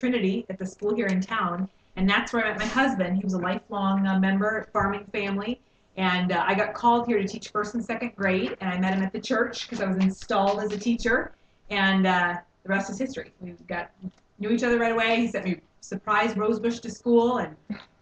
Trinity at the school here in town, and that's where I met my husband. He was a lifelong member, farming family, and I got called here to teach first and second grade, and I met him at the church because I was installed as a teacher, and the rest is history. Knew each other right away. He sent me surprise rosebush to school, and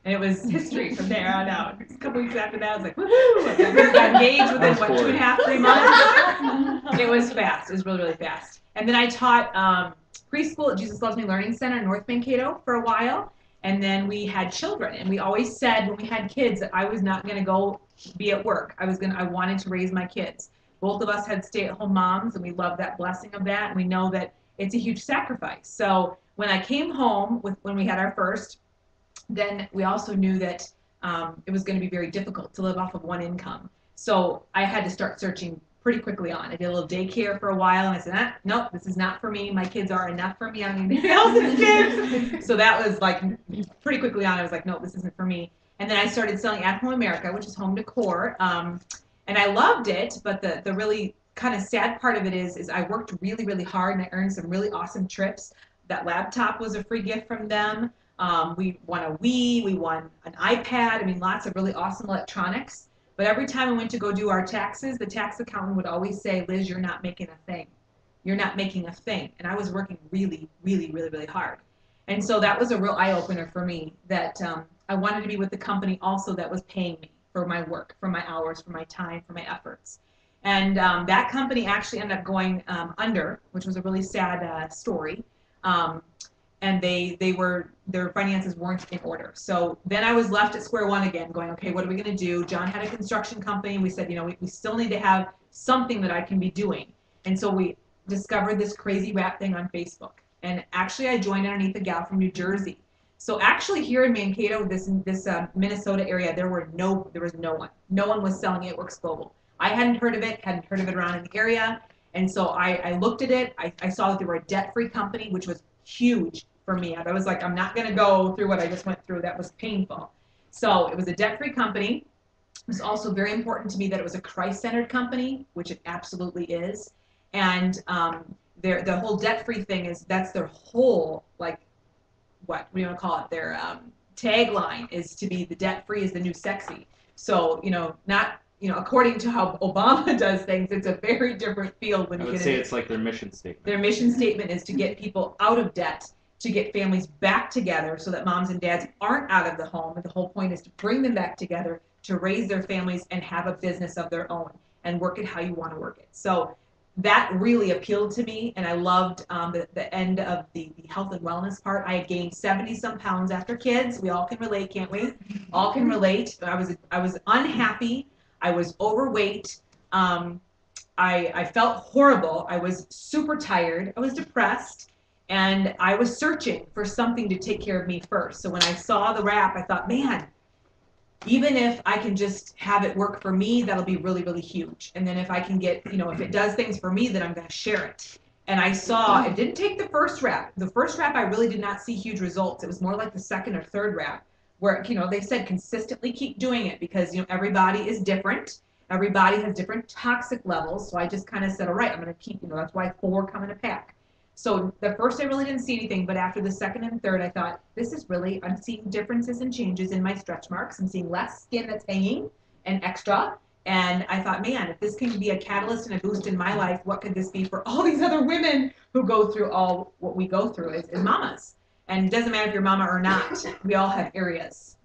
it was history from there on out. A couple weeks after that, I was like, woohoo! We got engaged within, 2.5, 3 months? It was fast. It was really, really fast. And then I taught preschool at Jesus Loves Me Learning Center in North Mankato for a while. And then we had children. And we always said when we had kids that I was not going to go be at work. I wanted to raise my kids. Both of us had stay-at-home moms, and we love that blessing of that. And we know that it's a huge sacrifice. So when I came home when we had our first, then we also knew that it was going to be very difficult to live off of one income. So I had to start searching pretty quickly on. I did a little daycare for a while, and I said, nope, this is not for me. My kids are enough for me. I don't need anybody else's kids. So that was like pretty quickly on. I was like, no, this isn't for me. And then I started selling At Home America, which is home decor, and I loved it. But the really kind of sad part of it is I worked really, really hard, and I earned some really awesome trips. That laptop was a free gift from them. We won a Wii, we won an iPad, I mean, lots of really awesome electronics. But every time I went to go do our taxes, the tax accountant would always say, Liz, you're not making a thing. You're not making a thing. And I was working really, really, really, really hard. And so that was a real eye-opener for me that I wanted to be with the company also that was paying me for my work, for my hours, for my time, for my efforts. And that company actually ended up going under, which was a really sad story. And their finances weren't in order. So then I was left at square one again, going, okay, what are we going to do? John had a construction company, and we said, we still need to have something that I can be doing. And so we discovered this crazy wrap thing on Facebook. And actually, I joined underneath a gal from New Jersey. So actually, here in Mankato, this Minnesota area, there was no one. No one was selling It Works Global. I hadn't heard of it around in the area. And so I looked at it. I saw that they were a debt-free company, which was huge for me. I was like, I'm not going to go through what I just went through. That was painful. So it was a debt-free company. It was also very important to me that it was a Christ-centered company, which it absolutely is. And the whole debt-free thing that's their whole, like, what do you want to call it? Their tagline is to be the debt-free is the new sexy. So, not, according to how Obama does things, it's a very different field when you get into it. I would say it's like their mission statement. Their mission statement is to get people out of debt, to get families back together so that moms and dads aren't out of the home. And the whole point is to bring them back together, to raise their families and have a business of their own and work it how you want to work it. So that really appealed to me, and I loved the end of the health and wellness part. I had gained 70-some pounds after kids. We all can relate, can't we? All can relate. I was unhappy. I was overweight. I felt horrible. I was super tired. I was depressed. And I was searching for something to take care of me first. So when I saw the wrap, I thought, man, even if I can just have it work for me, that'll be really, really huge. And then if I can get, if it does things for me, then I'm going to share it. And I saw, it didn't take the first wrap. The first wrap, I really did not see huge results. It was more like the second or third wrap where, they said consistently keep doing it because, everybody is different. Everybody has different toxic levels. So I just kind of said, all right, I'm going to keep, that's why 4 come in a pack. So the first I really didn't see anything, but after the second and third, I thought, I'm seeing differences and changes in my stretch marks. I'm seeing less skin that's hanging and extra. And I thought, man, if this can be a catalyst and a boost in my life, what could this be for all these other women who go through all what we go through as mamas? And it doesn't matter if you're mama or not. We all have areas.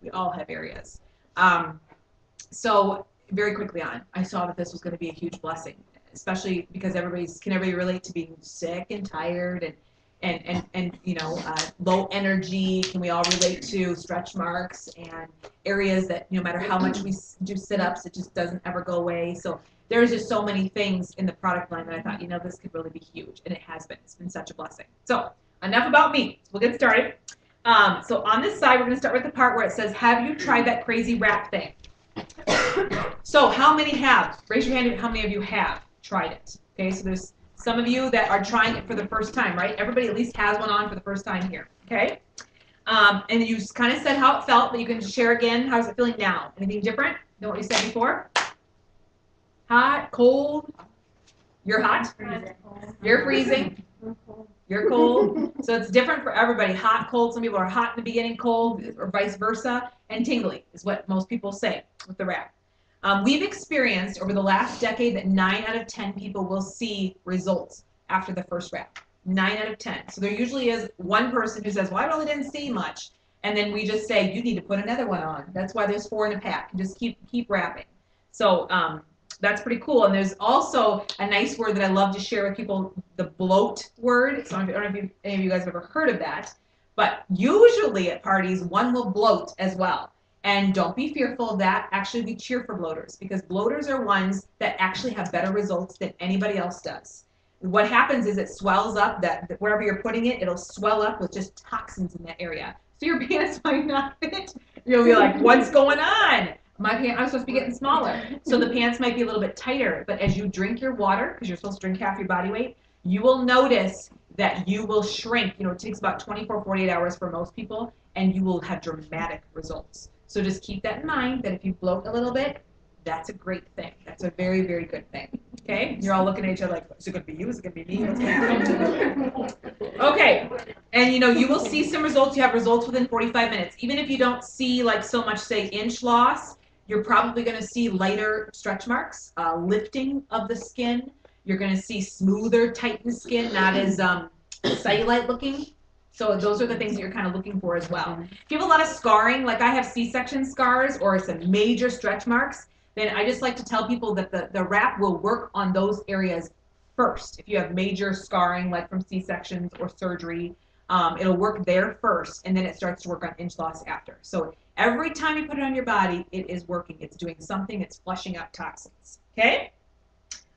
So very quickly on, I saw that this was going to be a huge blessing, especially because can everybody relate to being sick and tired and low energy? Can we all relate to stretch marks and areas that no matter how much we do sit-ups, it just doesn't ever go away? So there's just so many things in the product line that I thought, this could really be huge, and it has been. It's been such a blessing. So enough about me. We'll get started. So on this side, we're going to start with the part where it says, have you tried that crazy wrap thing? So how many have? Raise your hand if how many of you have tried it. Okay, so there's some of you that are trying it for the first time, right? Everybody at least has one on for the first time here, okay? And you just kind of said how it felt, but you can share again. How's it feeling now? Anything different than what you said before? Hot, cold? You're hot? You're freezing? You're cold. So it's different for everybody. Hot, cold. Some people are hot in the beginning, cold, or vice versa. And tingly is what most people say with the wrap. We've experienced over the last decade that 9 out of 10 people will see results after the first wrap. 9 out of 10. So there usually is one person who says, well, I really didn't see much. And then we just say, you need to put another one on. That's why there's 4 in a pack. Just keep wrapping. So that's pretty cool. And there's also a nice word that I love to share with people, the bloat word. So I don't know if any of you guys have ever heard of that. But usually at parties, one will bloat as well. And don't be fearful of that. Actually, we cheer for bloaters because bloaters are ones that actually have better results than anybody else does. What happens is it swells up, that wherever you're putting it, it'll swell up with just toxins in that area. So your pants might not fit. You'll be like, what's going on? My pants, I'm supposed to be getting smaller. So the pants might be a little bit tighter. But as you drink your water, because you're supposed to drink half your body weight, you will notice that you will shrink. You know, it takes about 24, 48 hours for most people, and you will have dramatic results. So just keep that in mind, that if you bloat a little bit, that's a great thing. That's a very, very good thing. Okay? You're all looking at each other like, is it going to be you? Is it going to be me? What's going to happen? Okay. And, you know, you will see some results. You have results within 45 minutes. Even if you don't see, like, so much, say, inch loss, you're probably going to see lighter stretch marks, lifting of the skin. You're going to see smoother, tightened skin, not as cellulite looking. So those are the things that you're kind of looking for as well. If you have a lot of scarring, like I have C-section scars or some major stretch marks, then I just like to tell people that the wrap will work on those areas first. If you have major scarring, like from C-sections or surgery, it'll work there first, and then it starts to work on inch loss after. So every time you put it on your body, it is working. It's doing something. It's flushing out toxins. Okay?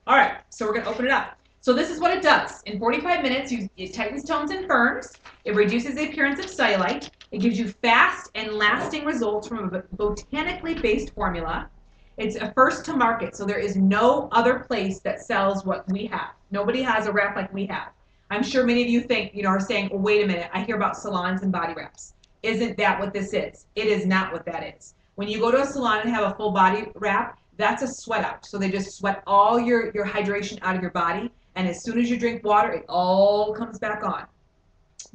All right, so we're going to open it up. So this is what it does. In 45 minutes, it tightens, tones, and firms. It reduces the appearance of cellulite. It gives you fast and lasting results from a botanically based formula. It's a first to market, so there is no other place that sells what we have. Nobody has a wrap like we have. I'm sure many of you think, are saying, well, wait a minute, I hear about salons and body wraps. Isn't that what this is? It is not what that is. When you go to a salon and have a full body wrap, that's a sweat out. So they just sweat all your hydration out of your body. And as soon as you drink water, it all comes back on.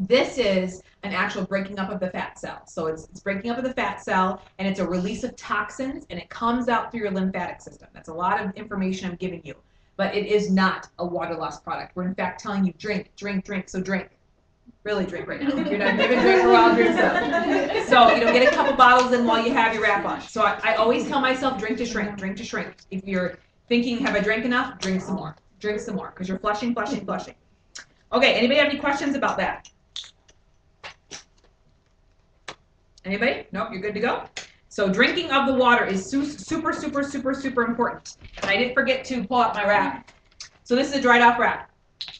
This is an actual breaking up of the fat cell. So it's breaking up of the fat cell, and it's a release of toxins, and it comes out through your lymphatic system. That's a lot of information I'm giving you. But it is not a water loss product. We're in fact telling you drink, drink, drink. So drink. Really drink right now. If you're not even drinking a while, drink some. So, get a couple bottles in while you have your wrap on. So I always tell myself, drink to shrink, drink to shrink. If you're thinking, have I drank enough? Drink some more. Drink some more, because you're flushing, flushing, flushing. Okay, anybody have any questions about that? Anybody? Nope, you're good to go? So drinking of the water is super, super, super, super important. And I didn't forget to pull out my wrap. So this is a dried off wrap.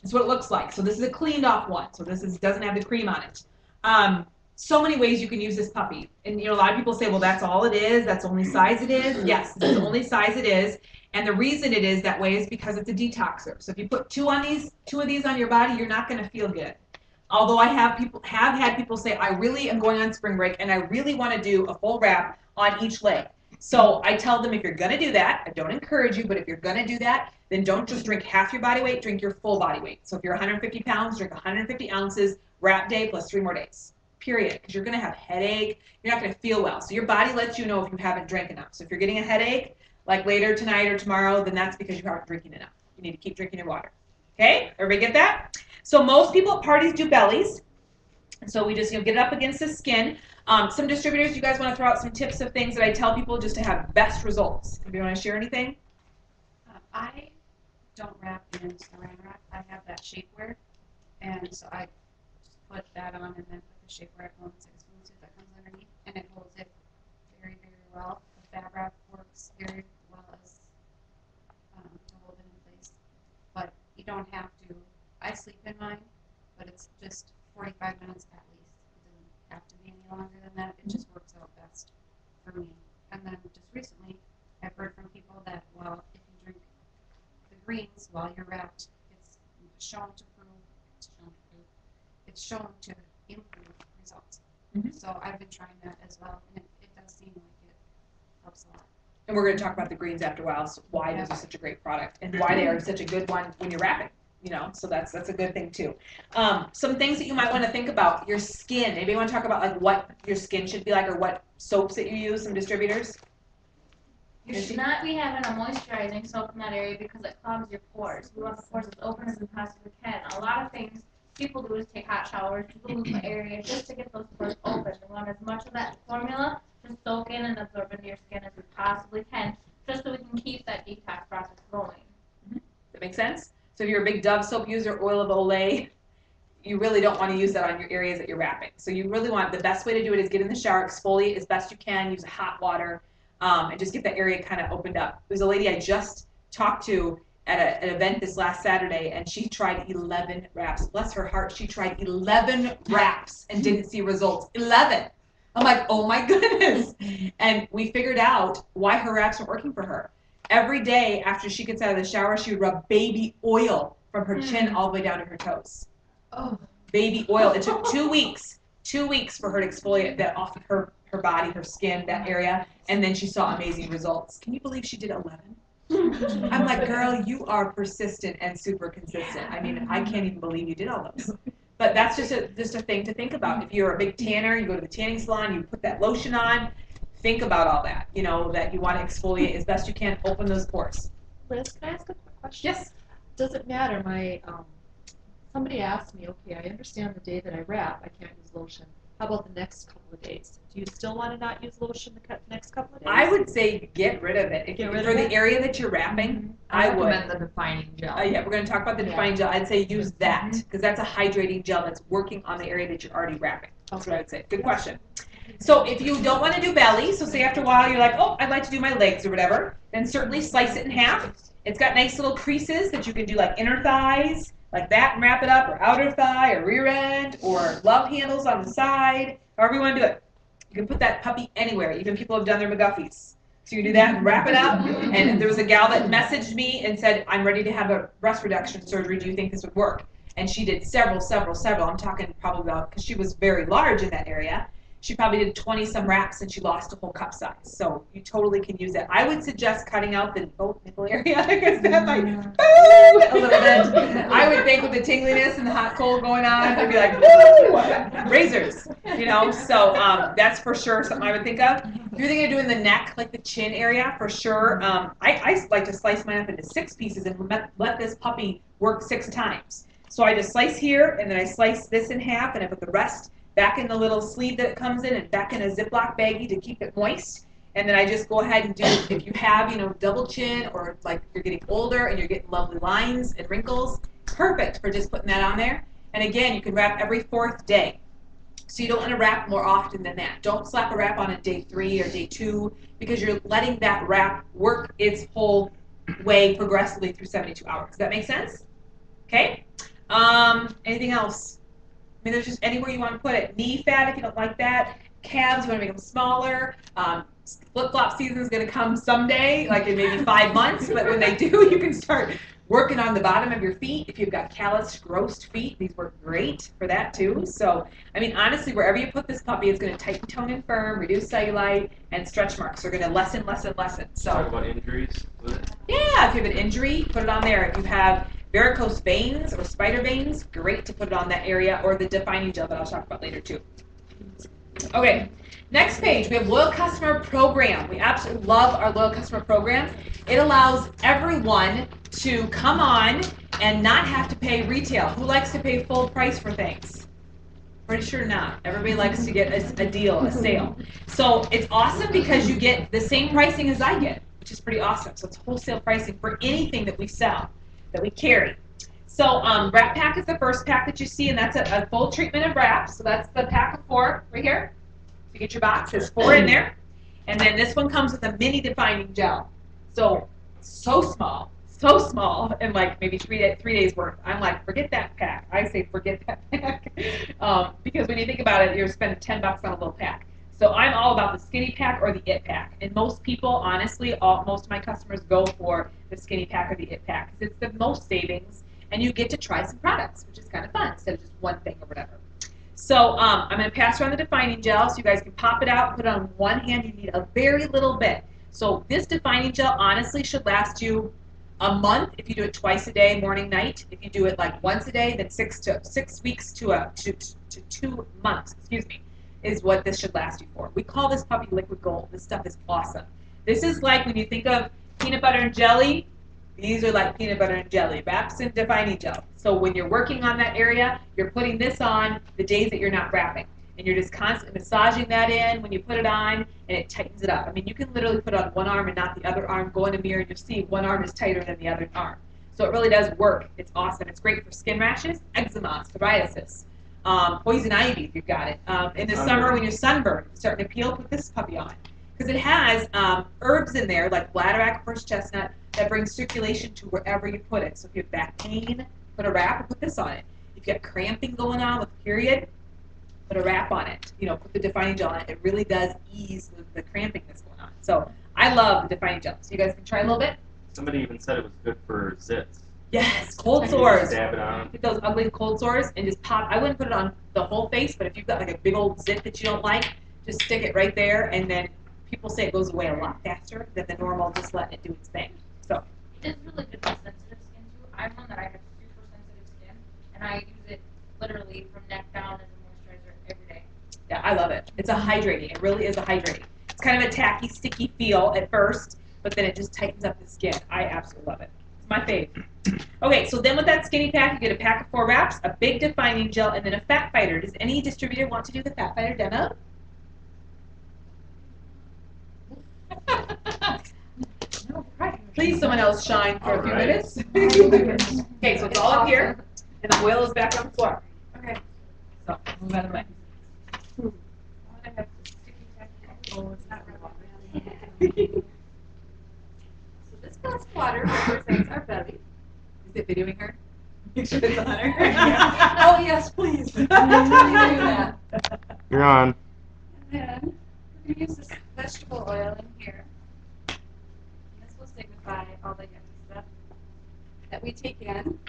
This is what it looks like. So this is a cleaned off one. So this doesn't have the cream on it. So many ways you can use this puppy. And a lot of people say, well, that's all it is. That's the only size it is. Yes, this is the only size it is. And the reason it is that way is because it's a detoxer. So if you put two of these on your body, you're not going to feel good. Although I have had people say, I really am going on spring break and I really want to do a full wrap on each leg. So I tell them, if you're going to do that, I don't encourage you, but if you're going to do that, then don't just drink half your body weight, drink your full body weight. So if you're 150 pounds, drink 150 ounces, wrap day plus 3 more days, period. Because you're going to have headache. You're not going to feel well. So your body lets you know if you haven't drank enough. So if you're getting a headache, like later tonight or tomorrow, then that's because you aren't drinking enough. You need to keep drinking your water. Okay? Everybody get that? So most people at parties do bellies. So we just get it up against the skin. Some distributors, you guys want to throw out some tips of things that I tell people just to have best results? If you want to share anything? I don't wrap in saran wrap. I have that shapewear, and so I just put that on and then put the shapewear on 6 spoons that comes underneath, and it holds it very, very well. The fab wrap works very well as to hold it in place, but you don't have to. I sleep in mine, but it's just 45 minutes at least. It doesn't have to be any longer than that. It just works out best for me. And then just recently, I've heard from people that, well, if you drink the greens while you're wrapped, it's shown to improve results. Mm-hmm. So I've been trying that as well, and it does seem like it helps a lot. And we're going to talk about the greens after a while, so why those are such a great product, and why they are such a good one when you're wrapping. You know, so that's a good thing too. Some things that you might want to think about: your skin. Maybe you want to talk about like what your skin should be like, or what soaps that you use. Some distributors. You should not be having a moisturizing soap in that area because it clogs your pores. We want the pores as open as we possibly can. A lot of things people do is take hot showers to lose the area just to get those pores open. We want as much of that formula to soak in and absorb into your skin as we possibly can, just so we can keep that detox process going. That makes sense? So if you're a big Dove soap user, oil of Olay, you really don't want to use that on your areas that you're wrapping. So you really want, the best way to do it is get in the shower, exfoliate as best you can, use hot water, and just get that area kind of opened up. There's a lady I just talked to at an event this last Saturday, and she tried 11 wraps. Bless her heart, she tried 11 wraps and didn't see results. 11! I'm like, oh my goodness. And we figured out why her wraps weren't working for her. Every day after she gets out of the shower, she would rub baby oil from her chin all the way down to her toes. Oh. Baby oil. It took 2 weeks for her to exfoliate that off of her body, her skin, that area, and then she saw amazing results. Can you believe she did 11? I'm like, girl, you are persistent and super consistent. I mean, I can't even believe you did all those. But that's just a thing to think about. If you're a big tanner, you go to the tanning salon, you put that lotion on, think about all that, you know, that you want to exfoliate as best you can, open those pores. Liz, can I ask a quick question? Yes. Does it matter? Somebody asked me, okay, I understand the day that I wrap, I can't use lotion. How about the next couple of days? Do you still want to not use lotion the next couple of days? I would say get rid of it. For the area that you're wrapping, I would. recommend the defining gel. Yeah, we're going to talk about the defining gel. I'd say use that because that's a hydrating gel that's working on the area that you're already wrapping. That's what I would say. Good question. So if you don't want to do belly, so say after a while you're like, oh, I'd like to do my legs or whatever, then certainly slice it in half. It's got nice little creases that you can do like inner thighs, like that, and wrap it up, or outer thigh, or rear end, or love handles on the side, however you want to do it. You can put that puppy anywhere. Even people have done their McGuffies. So you do that and wrap it up. And there was a gal that messaged me and said, I'm ready to have a breast reduction surgery. Do you think this would work? And she did several. I'm talking probably about, because she was very large in that area. She probably did 20-some wraps and she lost a whole cup size. So you totally can use that. I would suggest cutting out the nipple area because that might a little bit. I would think with the tingliness and the hot cold going on, it'd be like, woo, razors, you know. So that's for sure something I would think of. If you're thinking of doing the neck, like the chin area, for sure. I like to slice mine up into 6 pieces and let this puppy work 6 times. So I just slice here and then I slice this in half and I put the rest back in the little sleeve that it comes in and back in a Ziploc baggie to keep it moist. And then I just go ahead and do, if you have, you know, double chin or like you're getting older and you're getting lovely lines and wrinkles, perfect for just putting that on there. And again, you can wrap every 4th day. So you don't want to wrap more often than that. Don't slap a wrap on at day 3 or day 2 because you're letting that wrap work its whole way progressively through 72 hours. Does that make sense? Okay. Anything else? I mean, there's just anywhere you want to put it. Knee fat, if you don't like that. Calves, you want to make them smaller. Flip-flop season is going to come someday, like in maybe 5 months. But when they do, you can start working on the bottom of your feet. If you've got calloused, grossed feet, these work great for that too. So, I mean, honestly, wherever you put this puppy, it's going to tighten, tone, and firm, reduce cellulite, and stretch marks are going to lessen. So, talk about injuries with it. Yeah, if you have an injury, put it on there. If you have varicose veins or spider veins, great to put it on that area, or the defining gel that I'll talk about later too. Okay, next page, we have Loyal Customer Program. We absolutely love our Loyal Customer Program. It allows everyone to come on and not have to pay retail. Who likes to pay full price for things? Pretty sure not. Everybody likes to get a deal, a sale. So it's awesome because you get the same pricing as I get, which is pretty awesome. So it's wholesale pricing for anything that we sell, that we carry. So wrap pack is the first pack that you see, and that's a full treatment of wraps. So that's the pack of 4 right here. You get your box, there's 4 in there. And then this one comes with a mini defining gel. So small, and like maybe 3 days worth. I'm like, forget that pack. I say forget that pack. Because when you think about it, you're spending $10 on a little pack. So I'm all about the skinny pack or the it pack. And most people, honestly, most of my customers go for the skinny pack or the it pack because it's the most savings, and you get to try some products, which is kind of fun instead of just one thing or whatever. So I'm going to pass around the defining gel so you guys can pop it out and put it on one hand. You need a very little bit. So this defining gel honestly should last you A month if you do it twice a day, morning, night. If you do it like once a day, then 6 weeks to 2 months, excuse me, is what this should last you for. We call this puppy liquid gold. This stuff is awesome. This is like when you think of peanut butter and jelly, these are like peanut butter and jelly, wraps and defining gel. So when you're working on that area, you're putting this on the days that you're not wrapping. And you're just constantly massaging that in when you put it on, and it tightens it up. I mean, you can literally put it on one arm and not the other arm, go in a mirror, and you'll see one arm is tighter than the other arm. So it really does work. It's awesome. It's great for skin rashes, eczema, psoriasis, poison ivy if you've got it. In the summer when you're sunburned, starting to peel, put this puppy on. Because it has herbs in there like bladderwrack, horse chestnut, that brings circulation to wherever you put it. So if you have back pain, put a wrap and put this on it. If you have cramping going on with period, put a wrap on it. You know, put the defining gel on it. It really does ease the cramping that's going on. So I love the defining gel. So you guys can try a little bit. Somebody even said it was good for zits. Yes, cold sores. Dab it on. Get those ugly cold sores and just pop. I wouldn't put it on the whole face, but if you've got like a big old zit that you don't like, just stick it right there, and then people say it goes away a lot faster than the normal just letting it do its thing. So It is really good for sensitive skin too. I'm one that I have super sensitive skin, and I use it literally from neck down as a moisturizer every day. yeah, I love it. It's a hydrating. It really is a hydrating. It's kind of a tacky, sticky feel at first, but then it just tightens up the skin. I absolutely love it. It's my fave. Okay, so then with that skinny pack, you get a pack of 4 wraps, a big defining gel, and then a fat fighter. Does any distributor want to do the fat fighter demo? Please, someone else shine for a few minutes. Okay, so it's all up here, and the oil is back on the floor. Okay. So move out of the way. I have sticky tacky. Oh, it's not rubbing. So this glass of water represents our belly. Is it videoing her? Make sure it's on her. Oh yes, please. that. You're on. And then we're going to use this vegetable oil in here. And this will signify all the yucky stuff that we take in.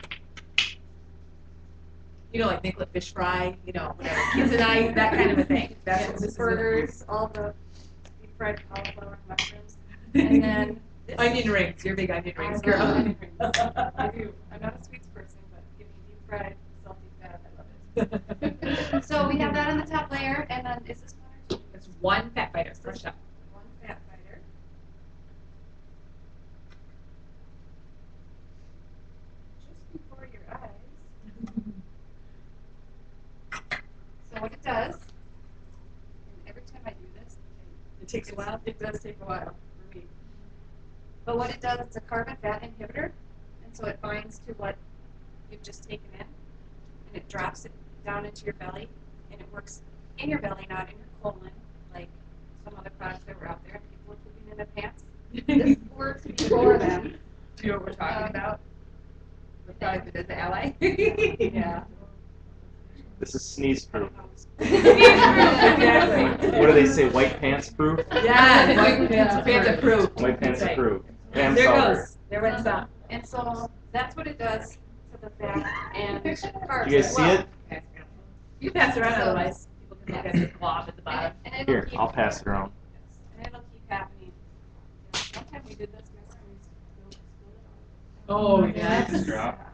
You know, like nicollet fish fry, you know, whatever. Kids and I, that kind of a thing. That's what this is. Burgers, all the deep fried cauliflower and mushrooms. And then this Onion rings. You're a big onion rings I girl. love onion rings. I do. I'm not a sweets person, but give me deep fried, salty fat. I love it. So we have that on the top layer, and then is this one or two? It's one fat fighter. First up. One fat fighter. Just before your eyes. So what it does, and every time I do this, It takes a while. it does take a while for me. But what it does, it's a carbon fat inhibitor, and so it binds to what you've just taken in, and it drops it down into your belly, and it works in your belly, not in your colon, like some other products that were out there, and people were pooping in their pants. This works before them. Do you know what we're talking about? The product that is the ally. Yeah. This is sneeze proof. Exactly. What do they say? White pants proof? Yeah, white pants approved. White pants That's right. approved. Pam There Sauber. goes. There went some. And so that's what it does to the fat and carbs. You guys as see well. it? You pass it around, otherwise people can look at the glob at the bottom. And it'll Here, keep, I'll pass it around. and it'll keep happening. One time we did this, my son was Oh, Yeah. yes. Drop.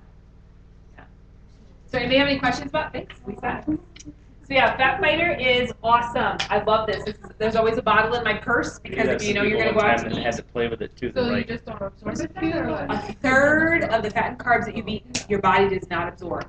So anybody have any questions about this? Lisa? So yeah, Fat Fighter is awesome. I love this. There's always a bottle in my purse because if you know you're going to go out to and had eat. to play with it too. The So you right. just don't absorb it then, or what? A third of the fat and carbs that you've eaten, your body does not absorb.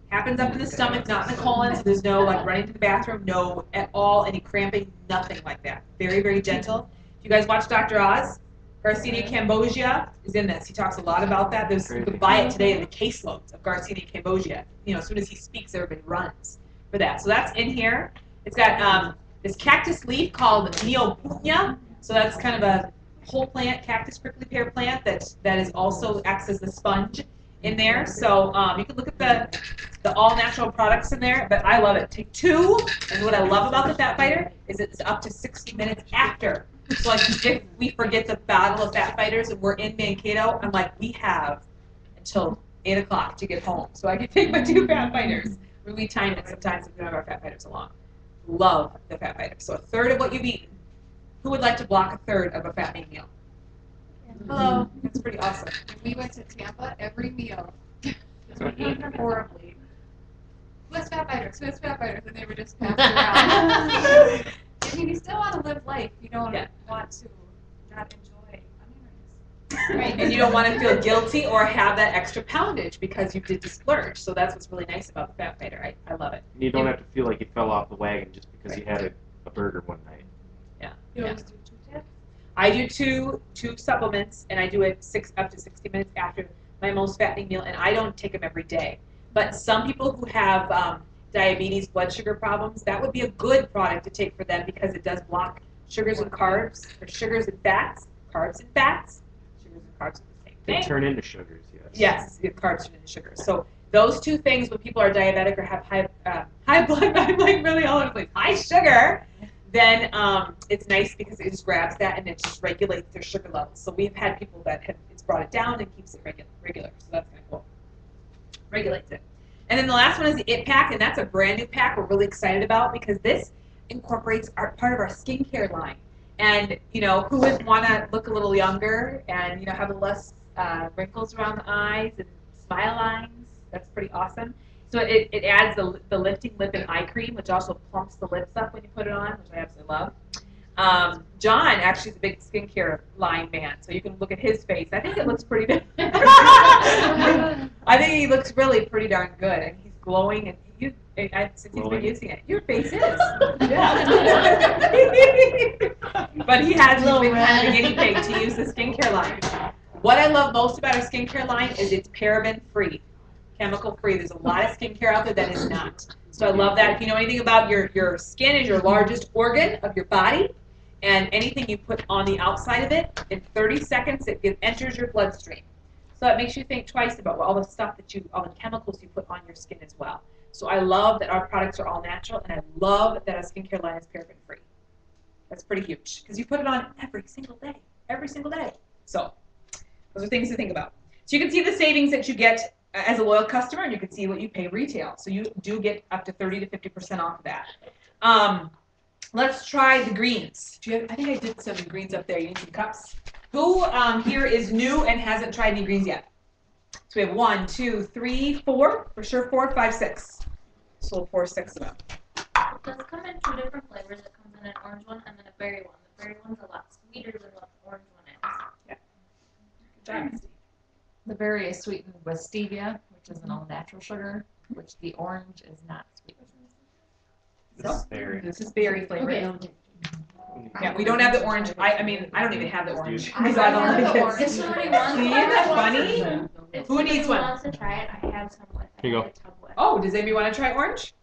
Happens up in the stomach, not in the colon, so there's no like running to the bathroom, no at all, any cramping, nothing like that. Very, very gentle. If you guys watch Dr. Oz, Garcinia cambogia is in this. He talks a lot about that. You can buy it today in the caseloads of Garcinia cambogia. You know, as soon as he speaks, everybody runs for that. So that's in here. It's got this cactus leaf called neopunya. So that's kind of a whole plant, cactus prickly pear plant that is also acts as the sponge in there. So you can look at the all natural products in there, but I love it. Take 2, and what I love about the Fat Fighter is it's up to 60 minutes after. So like if we forget the bottle of Fat Fighters and we're in Mankato, I'm like, we have until 8 o'clock to get home. So I can take my 2 Fat Fighters. We time it sometimes if we don't have our Fat Fighters along. Love the Fat Fighter. So a third of what you've eaten. Who would like to block a third of a fat meal? Hello. That's pretty awesome. When we went to Tampa, every meal, we ate horribly. Who has fat fighters? Who has fat fighters? And they were just passed around. I mean, you still want to live life. You don't want to not enjoy onion rings. Right, and you don't want to feel guilty or have that extra poundage because you did the splurge. So that's what's really nice about the Fat Fighter. I love it. You don't have to feel like you fell off the wagon just because you had a burger one night. You always do 2 tips? I do two supplements, and I do it up to 60 minutes after my most fattening meal, and I don't take them every day. But some people who have diabetes, blood sugar problems, that would be a good product to take for them because it does block sugars and carbs, or sugars and fats, carbs and fats. Sugars and carbs are the same They thing. turn into sugars, yes. Yes, the carbs turn into sugars. So those two things, when people are diabetic or have high blood, I'm like really all over the place, high sugar, then it's nice because it just grabs that and it just regulates their sugar levels. So we've had people that it's brought it down and keeps it regular. So that's kind of cool. Regulates it. And then the last one is the It Pack, and that's a brand new pack we're really excited about because this incorporates part of our skincare line. And who wouldn't want to look a little younger and have less wrinkles around the eyes and smile lines? That's pretty awesome. So it adds the lifting lip and eye cream, which also plumps the lips up when you put it on, which I absolutely love. John actually is a big skincare line man, so you can look at his face. I think it looks pretty. I think he looks really pretty darn good, and he's glowing. And since he's been using it, your face is. Yeah. But he has been kind of a guinea pig to use the skincare line. What I love most about our skincare line is it's paraben free. Chemical free. There's a lot of skincare out there that is not. So I love that. If you know anything about your skin is your largest organ of your body, and anything you put on the outside of it, in 30 seconds it enters your bloodstream. So it makes you think twice about all the stuff all the chemicals you put on your skin as well. So I love that our products are all natural, and I love that our skincare line is paraben free. That's pretty huge because you put it on every single day. Every single day. So those are things to think about. So you can see the savings that you get as a loyal customer, and you can see what you pay retail. So you do get up to 30 to 50% off of that. Let's try the greens. I think I did some greens up there. You need some cups? Who here is new and hasn't tried any greens yet? So we have 1, 2, 3, 4. For sure 4, 5, 6. So we'll pour 6 of them. It does come in 2 different flavors. It comes in an orange one and then a berry one. The berry one's a lot sweeter than what the orange one is. Yeah. Good job. The berry is sweetened with stevia, which is an all-natural sugar, which the orange is not sweetened. This is berry flavored. Okay. Yeah, we don't have the orange. I mean, I don't even have the orange. I Because I don't have like the it. orange. If somebody wants See, one, isn't that funny? If Who needs somebody one? wants to try it, I have some with. Here you I go. have a tub with. Oh, does anybody want to try orange?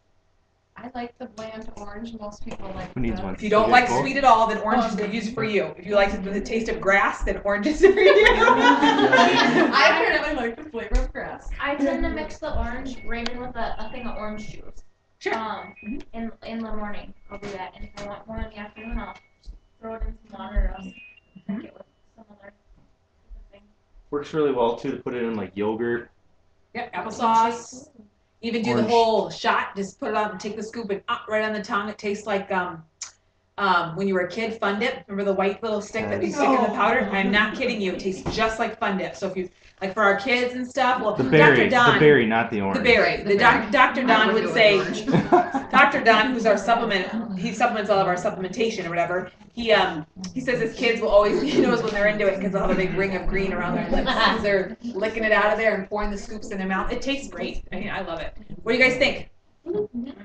I like the bland orange. Most people like Who needs the- one? If you don't like sweet at all, then orange is good use for you. If you like the taste of grass, then orange is for you. I apparently like the flavor of grass. I tend to mix the orange right in with a thing of orange juice. Sure. In the morning, I'll do that. And if I want more in the afternoon, I'll throw it in some water or else drink it with some other thing. Works really well too to put it in like yogurt. Yep, applesauce. Even do the Orange. whole shot. Just put it on and take the scoop and right on the tongue. It tastes like when you were a kid, Fun Dip. Remember the white little stick that you stick in the powder? I'm not kidding you. It tastes just like Fun Dip. So if you like for our kids and stuff, well, The berry, Dr. Don, the berry, not the orange. the berry. Dr. Don would say, Dr. Don, who's our supplement, he supplements all of our supplementation or whatever. He says his kids will always, he knows when they're into it because they'll have a big ring of green around their lips because they're licking it out of there and pouring the scoops in their mouth. It tastes great. I mean, I love it. What do you guys think?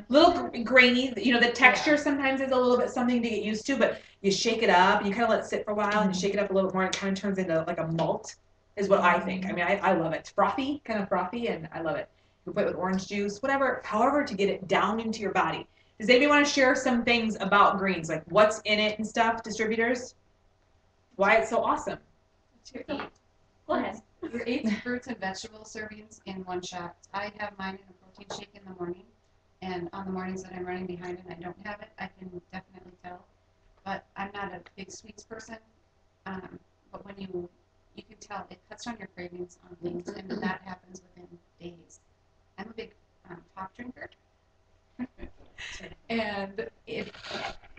Little grainy, the texture sometimes is a little bit something to get used to, but you shake it up and you kind of let it sit for a while and you shake it up a little bit more and it kind of turns into like a malt is what I think. I mean, I love it. It's frothy, kind of frothy, and I love it. You can put it with orange juice, whatever, however to get it down into your body. Does anybody want to share some things about greens, like what's in it and stuff, distributors? Why it's so awesome? Go ahead. Your 8 fruits and vegetable servings in one shot. I have mine in a protein shake in the morning, and on the mornings that I'm running behind and I don't have it, I can definitely tell. But I'm not a big sweets person. But when you can tell it cuts down your cravings on things, and that happens within days. I'm a big pop drinker, and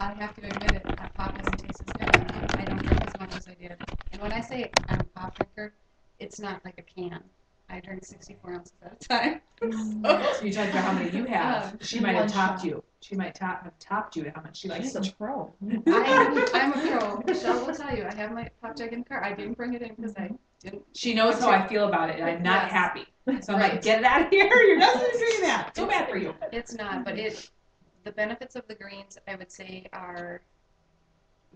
I have to admit it, that pop doesn't taste as good. I don't drink as much as I did. And when I say I'm it's not like a can. I drink 64 ounces at a time. So you talked about how many you have. She might have one topped shot. you. She might have topped you to how much she likes She's to. a pro. I'm a pro. Michelle will tell you. I have my pop jug in the car. I didn't bring it in because I didn't. She knows how I feel about it, and I'm not Yes. happy. So I'm like, Right. get it out of here. You're not supposed to be doing that. So bad for you. It's not, but the benefits of the greens, I would say, are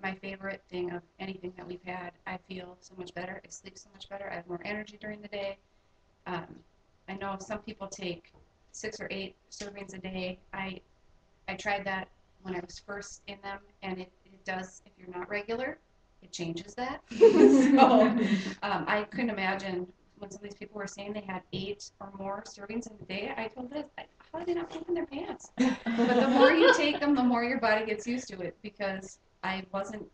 my favorite thing of anything that we've had. I feel so much better. I sleep so much better. I have more energy during the day. I know some people take 6 or 8 servings a day. I tried that when I was first in them, and it does, if you're not regular, it changes that. So I couldn't imagine when some of these people were saying they had 8 or more servings in a day. I told this, how are they not pooping their pants? But the more you take them, the more your body gets used to it, because I wasn't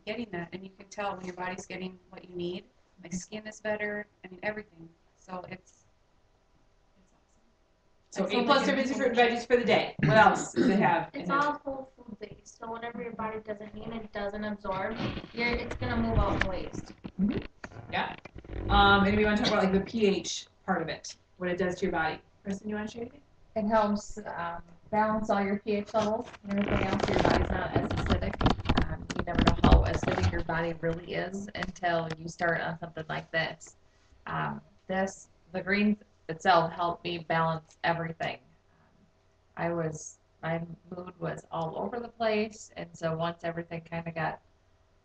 getting that, and you can tell when your body's getting what you need. My skin is better. I mean, everything. So it's So It's 8 only plus gonna servings be of fruit and veggies for the day. What else does it have? It's all whole food based, so whatever your body doesn't need and doesn't absorb, it's gonna move out in waste. Yeah. Anybody want to talk about like the pH part of it? What it does to your body? Kristen, you want to share anything? It helps balance all your pH levels and everything else. Your body's not as acidic. You never know how acidic your body really is until you start on something like this. The greens itself helped me balance everything. My mood was all over the place, and so once everything kind of got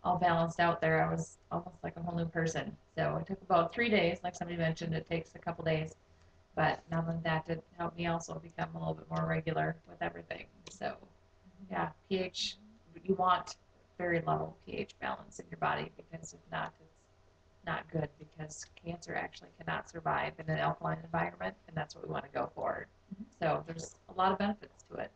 all balanced out there, I was almost like a whole new person. So it took about 3 days, like somebody mentioned, it takes a couple days. But none of that did help me also become a little bit more regular with everything. So, yeah, pH, you want very level pH balance in your body, because if not, it's not good, because cancer actually cannot survive in an alkaline environment, and that's what we want to go for. So there's a lot of benefits to it.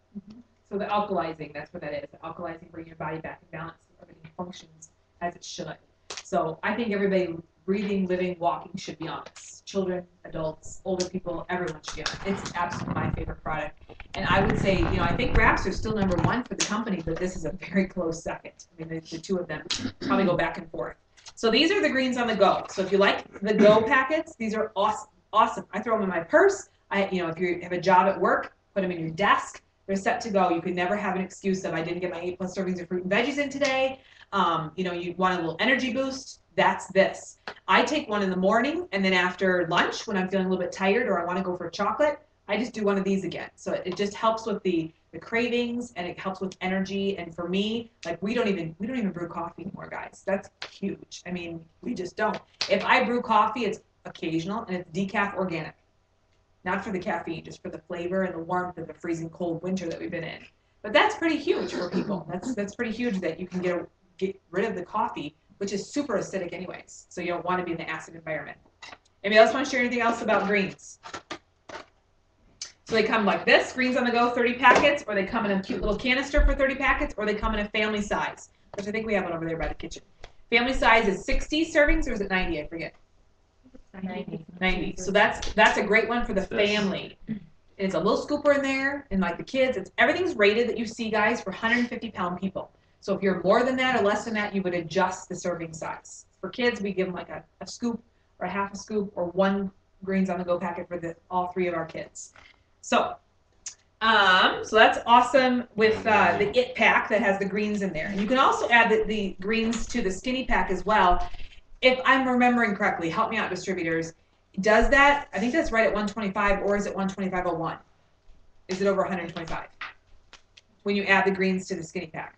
So the alkalizing, that's what that is. The alkalizing, bringing your body back in balance so everything functions as it should. So I think everybody breathing, living, walking should be on this. Children, adults, older people, everyone should be on it. It's absolutely my favorite product. And I would say, I think wraps are still number 1 for the company, but this is a very close second. I mean, the 2 of them probably go back and forth. So these are the greens on the go. So if you like the go packets, these are awesome. Awesome. I throw them in my purse. If you have a job at work, put them in your desk. They're set to go. You can never have an excuse of I didn't get my 8+ servings of fruit and veggies in today. You want a little energy boost. That's this. I take one in the morning, and then after lunch, when I'm feeling a little bit tired or I want to go for chocolate, I just do one of these again. So it just helps with the cravings, and it helps with energy. And for me, like we don't even brew coffee anymore, guys. That's huge. I mean, we just don't. If I brew coffee, it's occasional, and it's decaf organic. Not for the caffeine, just for the flavor and the warmth of the freezing cold winter that we've been in. But that's pretty huge for people. That's pretty huge that you can get rid of the coffee, which is super acidic anyways. So you don't want to be in the acid environment. Anybody else want to share anything else about greens? So they come like this, greens on the go, 30 packets, or they come in a cute little canister for 30 packets, or they come in a family size, which I think we have one over there by the kitchen. Family size is 60 servings, or is it 90? I forget. 90. So that's a great one for the family. And it's a little scooper in there, and like the kids, everything's rated that you see, guys, for 150-pound people. So if you're more than that or less than that, you would adjust the serving size. For kids, we give them like a scoop or a half a scoop or 1 greens on the go packet for all 3 of our kids. So that's awesome with the IT pack that has the greens in there. And you can also add the greens to the skinny pack as well. If I'm remembering correctly, help me out, distributors. Does that, I think that's right at 125, or is it 125.01? Is it over 125? When you add the greens to the skinny pack.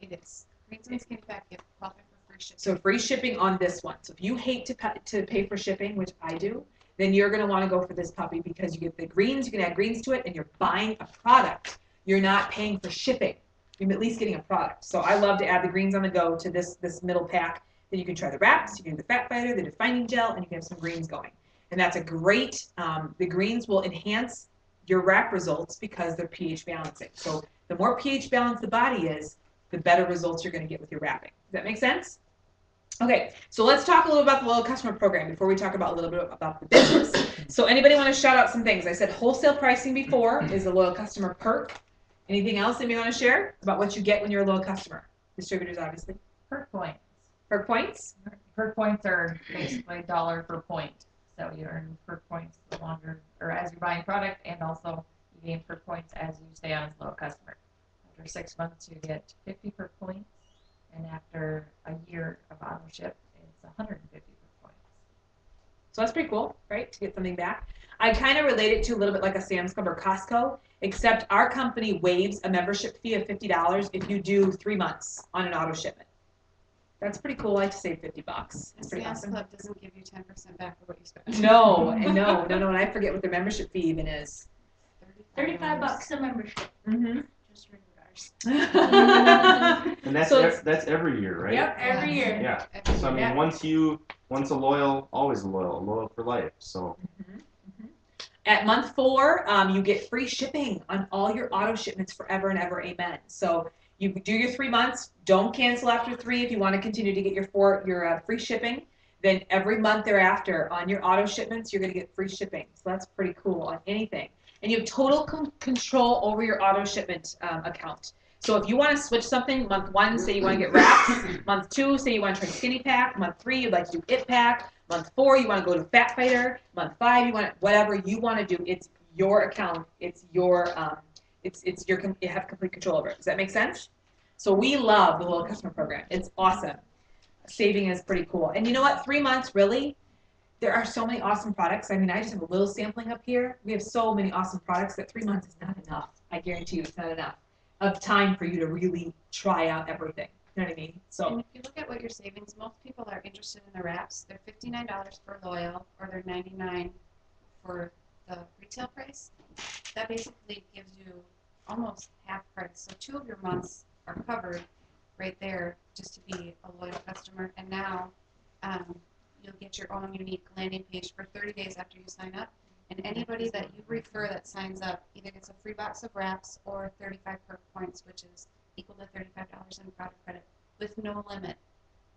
It is. Greens and skinny pack get profit for free shipping. So free shipping on this one. So if you hate to pay for shipping, which I do, then you're going to want to go for this puppy, because you get the greens, you can add greens to it, and you're buying a product. You're not paying for shipping. You're at least getting a product. So I love to add the greens on the go to this middle pack. Then you can try the wraps, you can do the fat fighter, the defining gel, and you can have some greens going. And that's a great, the greens will enhance your wrap results because they're pH balancing. So the more pH balanced the body is, the better results you're going to get with your wrapping. Does that make sense? Okay, so let's talk a little about the loyal customer program before we talk about a little bit about the business. So anybody want to shout out some things? I said wholesale pricing before is a loyal customer perk. Anything else anybody want to share about what you get when you're a loyal customer? Distributors, obviously. Perk points. Perk points? perk points are basically dollar per point. So you earn perk points the longer, or as you're buying product, and also you gain perk points as you stay on as a loyal customer. After 6 months, you get 50 perk points, and after a year of auto ship, it's 150 perk points. So that's pretty cool, right? To get something back. I kind of relate it to a little bit like a Sam's Club or Costco, except our company waives a membership fee of $50 if you do 3 months on an auto shipment. That's pretty cool. I like to save $50. It's pretty Sam's awesome. Club doesn't give you 10% back for what you spent. No, and and I forget what their membership fee even is. $35 a membership. Mm-hmm. Just regular ours. And that's So it's- that's every year, right? Yep, every year. Yeah. Every So I mean, Yeah. once a loyal, always a loyal for life. So At month 4, you get free shipping on all your auto shipments forever and ever. Amen. So you do your 3 months. Don't cancel after 3 if you want to continue to get your free shipping. Then every month thereafter on your auto shipments, you're going to get free shipping. So that's pretty cool on anything. And you have total control over your auto shipment account. So if you want to switch something, month 1, say you want to get wraps. Month 2, say you want to try Skinny Pack. Month 3, you'd like to do It Pack. Month 4, you want to go to Fat Fighter. Month 5, you want whatever you want to do. It's your account. It's your you have complete control over it. Does that make sense? So we love the loyal customer program. It's awesome. Saving is pretty cool. And you know what? 3 months, really, there are so many awesome products. I mean, I just have a little sampling up here. We have so many awesome products that 3 months is not enough. I guarantee you it's not enough of time for you to really try out everything. You know what I mean? And So if you look at what your savings, most people are interested in the wraps. They're $59 for loyal, or they're $99 for the retail price. That basically gives you almost half price. So 2 of your months are covered right there just to be a loyal customer. And now you'll get your own unique landing page for 30 days after you sign up. And anybody that you refer that signs up either gets a free box of wraps or 35 perk points, which is equal to $35 in product credit with no limit.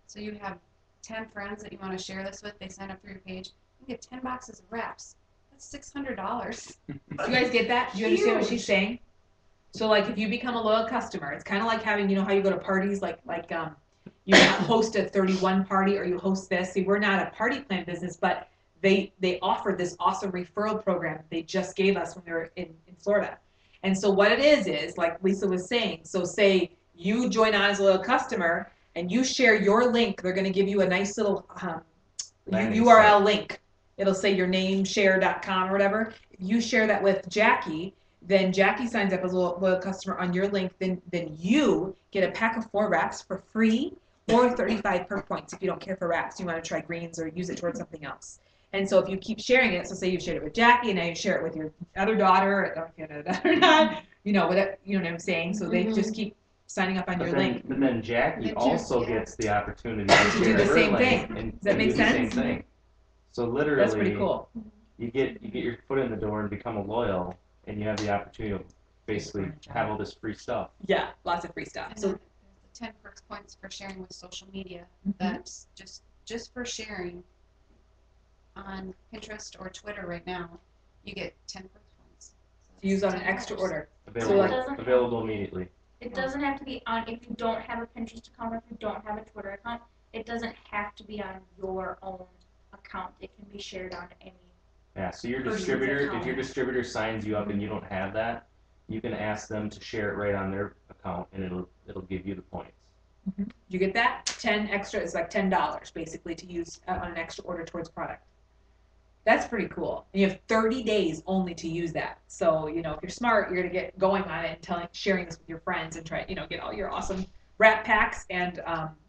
So you have 10 friends that you want to share this with, they sign up for your page, you get 10 boxes of wraps. That's $600. do you guys get that? Do you understand what she's saying? So like if you become a loyal customer, it's kind of like having, you know how you go to parties like you host a 31 party or you host this. See, we're not a party plan business, but they offered this awesome referral program they just gave us when we were in Florida. And so what it is like Lisa was saying, so say you join on as a loyal customer and you share your link, they're going to give you a nice little Landing URL site. link. It'll say your name, share.com or whatever. If you share that with Jackie, then Jackie signs up as a loyal customer on your link, then you get a pack of 4 wraps for free or 35 perk points if you don't care for wraps. You want to try greens or use it towards something else. And so if you keep sharing it, so say you shared it with Jackie and now you share it with your other daughter, I don't know if you have another daughter or not, you know what I'm saying? So they just keep signing up on your link. But then Jackie Then also yeah. gets the opportunity to do share the her same link thing. and Does that and make do the same sense? thing. So literally, That's pretty cool. you get your foot in the door and become a loyal, and you have the opportunity to basically have all this free stuff. Yeah, lots of free stuff. And So then there's the 10 perks points for sharing with social media. That's just for sharing on Pinterest or Twitter right now. You get 10 perks points. So to use on an $10. extra order. Available, like- available immediately. It doesn't have to be on, if you don't have a Pinterest account, or if you don't have a Twitter account, it doesn't have to be on your own account. It can be shared on any. Yeah. So your Person's distributor, if account. your distributor signs you up and you don't have that, you can ask them to share it right on their account, and it'll give you the points. You get that? 10 extra is like $10 basically to use on an extra order towards product. That's pretty cool. And you have 30 days only to use that. So, if you're smart, you're going to get going on it and sharing this with your friends and try, get all your awesome wrap packs and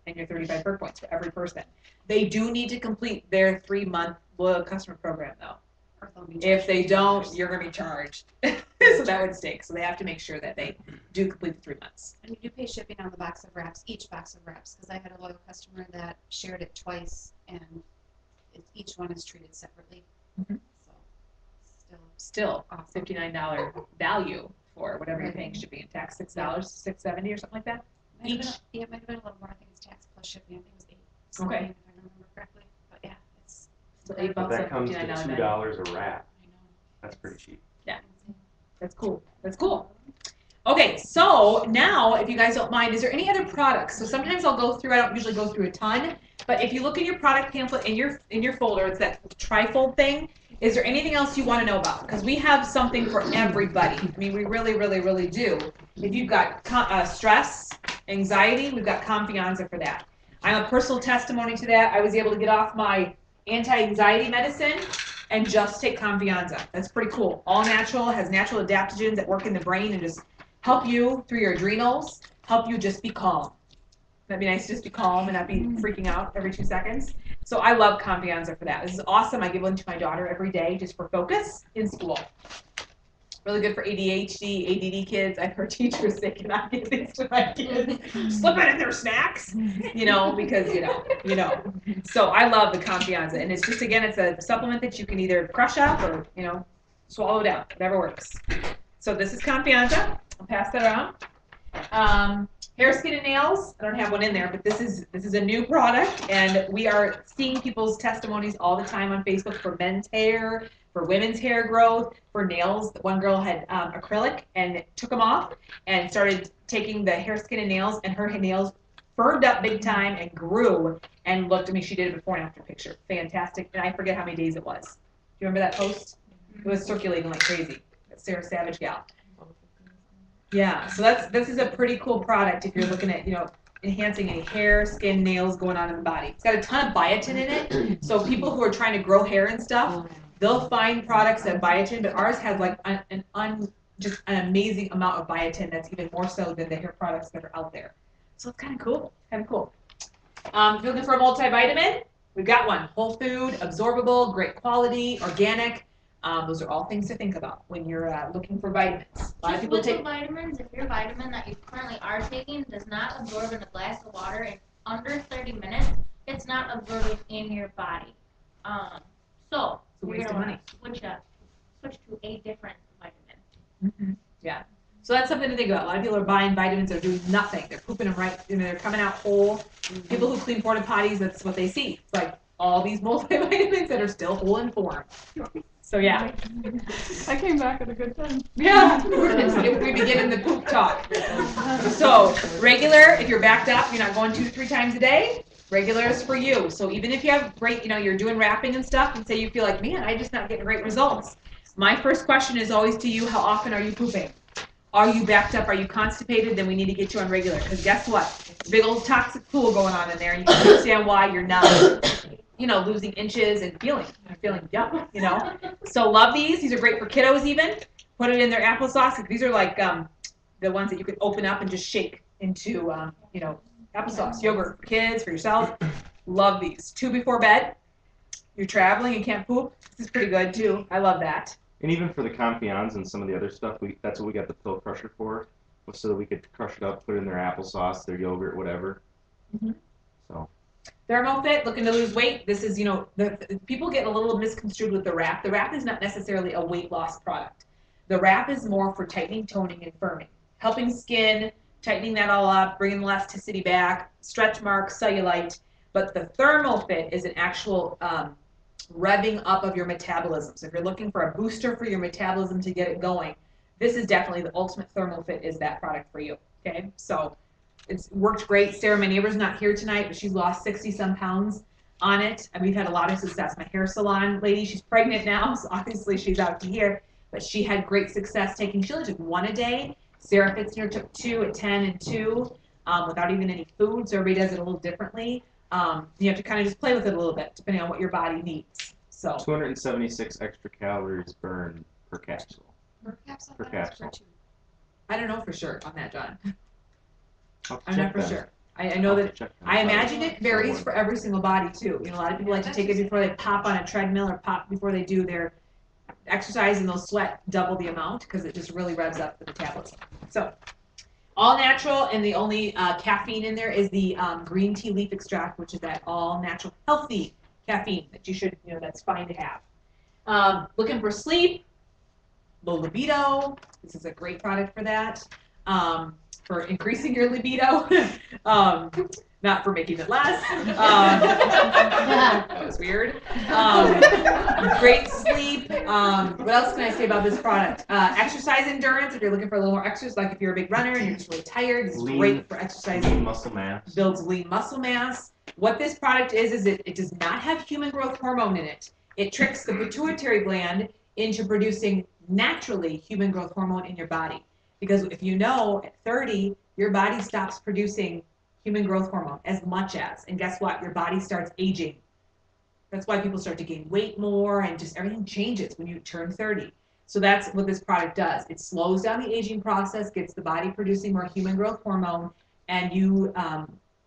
your 35 perk points for every person. They do need to complete their 3-month loyal customer program though. Or they'll be If they charged don't, $10. you're going to be charged. So that would stink. So they have to make sure that they do complete the 3 months. And you do pay shipping on the box of wraps, each box of wraps, because I had a loyal customer that shared it twice, and each one is treated separately. Mhm. So Still awesome. $59 value for whatever you're paying shipping and tax, $6, $6.70 or something like that. It might have been a little more. I think it's tax plus shipping. I think it was 8. Okay. If I remember correctly. But yeah, it's Still But $8 But on that comes to $59 value. $2 a wrap. I know. That's pretty cheap. That's cool. That's cool. Okay, so now, if you guys don't mind, is there any other products? So sometimes I'll go through. I don't usually go through a ton, but if you look in your product pamphlet in your folder, it's that trifold thing. Is there anything else you want to know about? Because we have something for everybody. I mean, we really, really, really do. If you've got stress, anxiety, we've got Confianza for that. I'm a personal testimony to that. I was able to get off my anti-anxiety medicine and just take Confianza. That's pretty cool. All natural, has natural adaptogens that work in the brain and just help you through your adrenals, help you just be calm. That'd be nice to just be calm and not be freaking out every 2 seconds. So I love Confianza for that. This is awesome. I give one to my daughter every day just for focus in school. Really good for ADHD, ADD kids. I've heard teachers say, "Cannot give these to my kids. Slip it in their snacks," because So I love the Confianza, and it's just again, it's a supplement that you can either crush up or swallow down, whatever works. So this is Confianza. I'll pass that around. Hair, skin, and nails. I don't have one in there, but this is a new product, and we are seeing people's testimonies all the time on Facebook for men's hair, for women's hair growth, for nails. One girl had acrylic and took them off and started taking the hair, skin, and nails, and her nails firmed up big time and grew and looked. I mean, she did a before and after picture. Fantastic. And I forget how many days it was. Do you remember that post? It was circulating like crazy. Sarah Savage gal. Yeah, so this is a pretty cool product if you're looking at, enhancing any hair, skin, nails going on in the body. It's got a ton of biotin in it. So people who are trying to grow hair and stuff, they'll find products that have biotin, but ours has like just an amazing amount of biotin that's even more so than the hair products that are out there. So it's kind of cool. If you're looking for a multivitamin, we've got one. Whole food, absorbable, great quality, organic. Those are all things to think about when you're looking for vitamins. A lot of people with take the vitamins, if your vitamin that you currently are taking does not absorb in a glass of water in under 30 minutes, it's not absorbing in your body. So you're waste of gonna money. switch to a different vitamin. Mm-hmm. Yeah. So that's something to think about. A lot of people are buying vitamins that are doing nothing. They're pooping them right, they're coming out whole. Mm-hmm. People who clean porta potties, that's what they see. It's like all these multivitamins that are still whole in form. So yeah. I came back at a good time. Yeah, we begin in the poop talk. So regular, if you're backed up, you're not going 2 to 3 times a day, regular is for you. So even if you have great, you're doing wrapping and stuff, and say you feel like, man, I'm just not getting great results. My first question is always to you, how often are you pooping? Are you backed up? Are you constipated? Then we need to get you on regular. Because guess what? Big old toxic pool going on in there, and you can understand why you're not losing inches and feeling yuck, So love these. These are great for kiddos even. Put it in their applesauce. These are like the ones that you can open up and just shake into, applesauce, yogurt for kids, for yourself. Love these. 2 before bed. You're traveling and can't poop. This is pretty good too. I love that. And even for the Confianza and some of the other stuff, that's what we got the pill crusher for, so that we could crush it up, put it in their applesauce, their yogurt, whatever. Mm-hmm. So. ThermoFit, looking to lose weight. This is, the people get a little misconstrued with the wrap. The wrap is not necessarily a weight loss product. The wrap is more for tightening, toning, and firming, helping skin, tightening that all up, bringing elasticity back, stretch marks, cellulite. But the ThermoFit is an actual revving up of your metabolism. So if you're looking for a booster for your metabolism to get it going, this is definitely the ultimate ThermoFit is that product for you. Okay, so it's worked great. Sarah, my neighbor's not here tonight, but she's lost 60-some pounds on it, and we've had a lot of success. My hair salon lady, she's pregnant now, so obviously she's out to here, but she had great success taking. She only took 1 a day. Sarah Fitzner took 2 at 10 and 2 without even any food. So everybody does it a little differently. You have to kind of just play with it a little bit, depending on what your body needs. So 276 extra calories burned per capsule. Per capsule? Per capsule. I don't know for sure on that, John. I'm not for sure. I know that. I imagine it varies for every single body too. A lot of people like to take it before they pop on a treadmill or pop before they do their exercise, and they'll sweat double the amount because it just really revs up the metabolism. So all natural, and the only caffeine in there is the green tea leaf extract, which is that all natural healthy caffeine that you should, that's fine to have. Looking for sleep, low libido. This is a great product for that. For increasing your libido. not for making it less. That was weird. Great sleep. What else can I say about this product? Exercise endurance. If you're looking for a little more exercise, like if you're a big runner and you're just really tired, it's great for exercising. Lean muscle mass. Builds lean muscle mass. What this product is it does not have human growth hormone in it. It tricks the pituitary gland into producing naturally human growth hormone in your body. Because if you know, at 30, your body stops producing human growth hormone as much as, and guess what? Your body starts aging. That's why people start to gain weight more, and just everything changes when you turn 30. So that's what this product does. It slows down the aging process, gets the body producing more human growth hormone, and you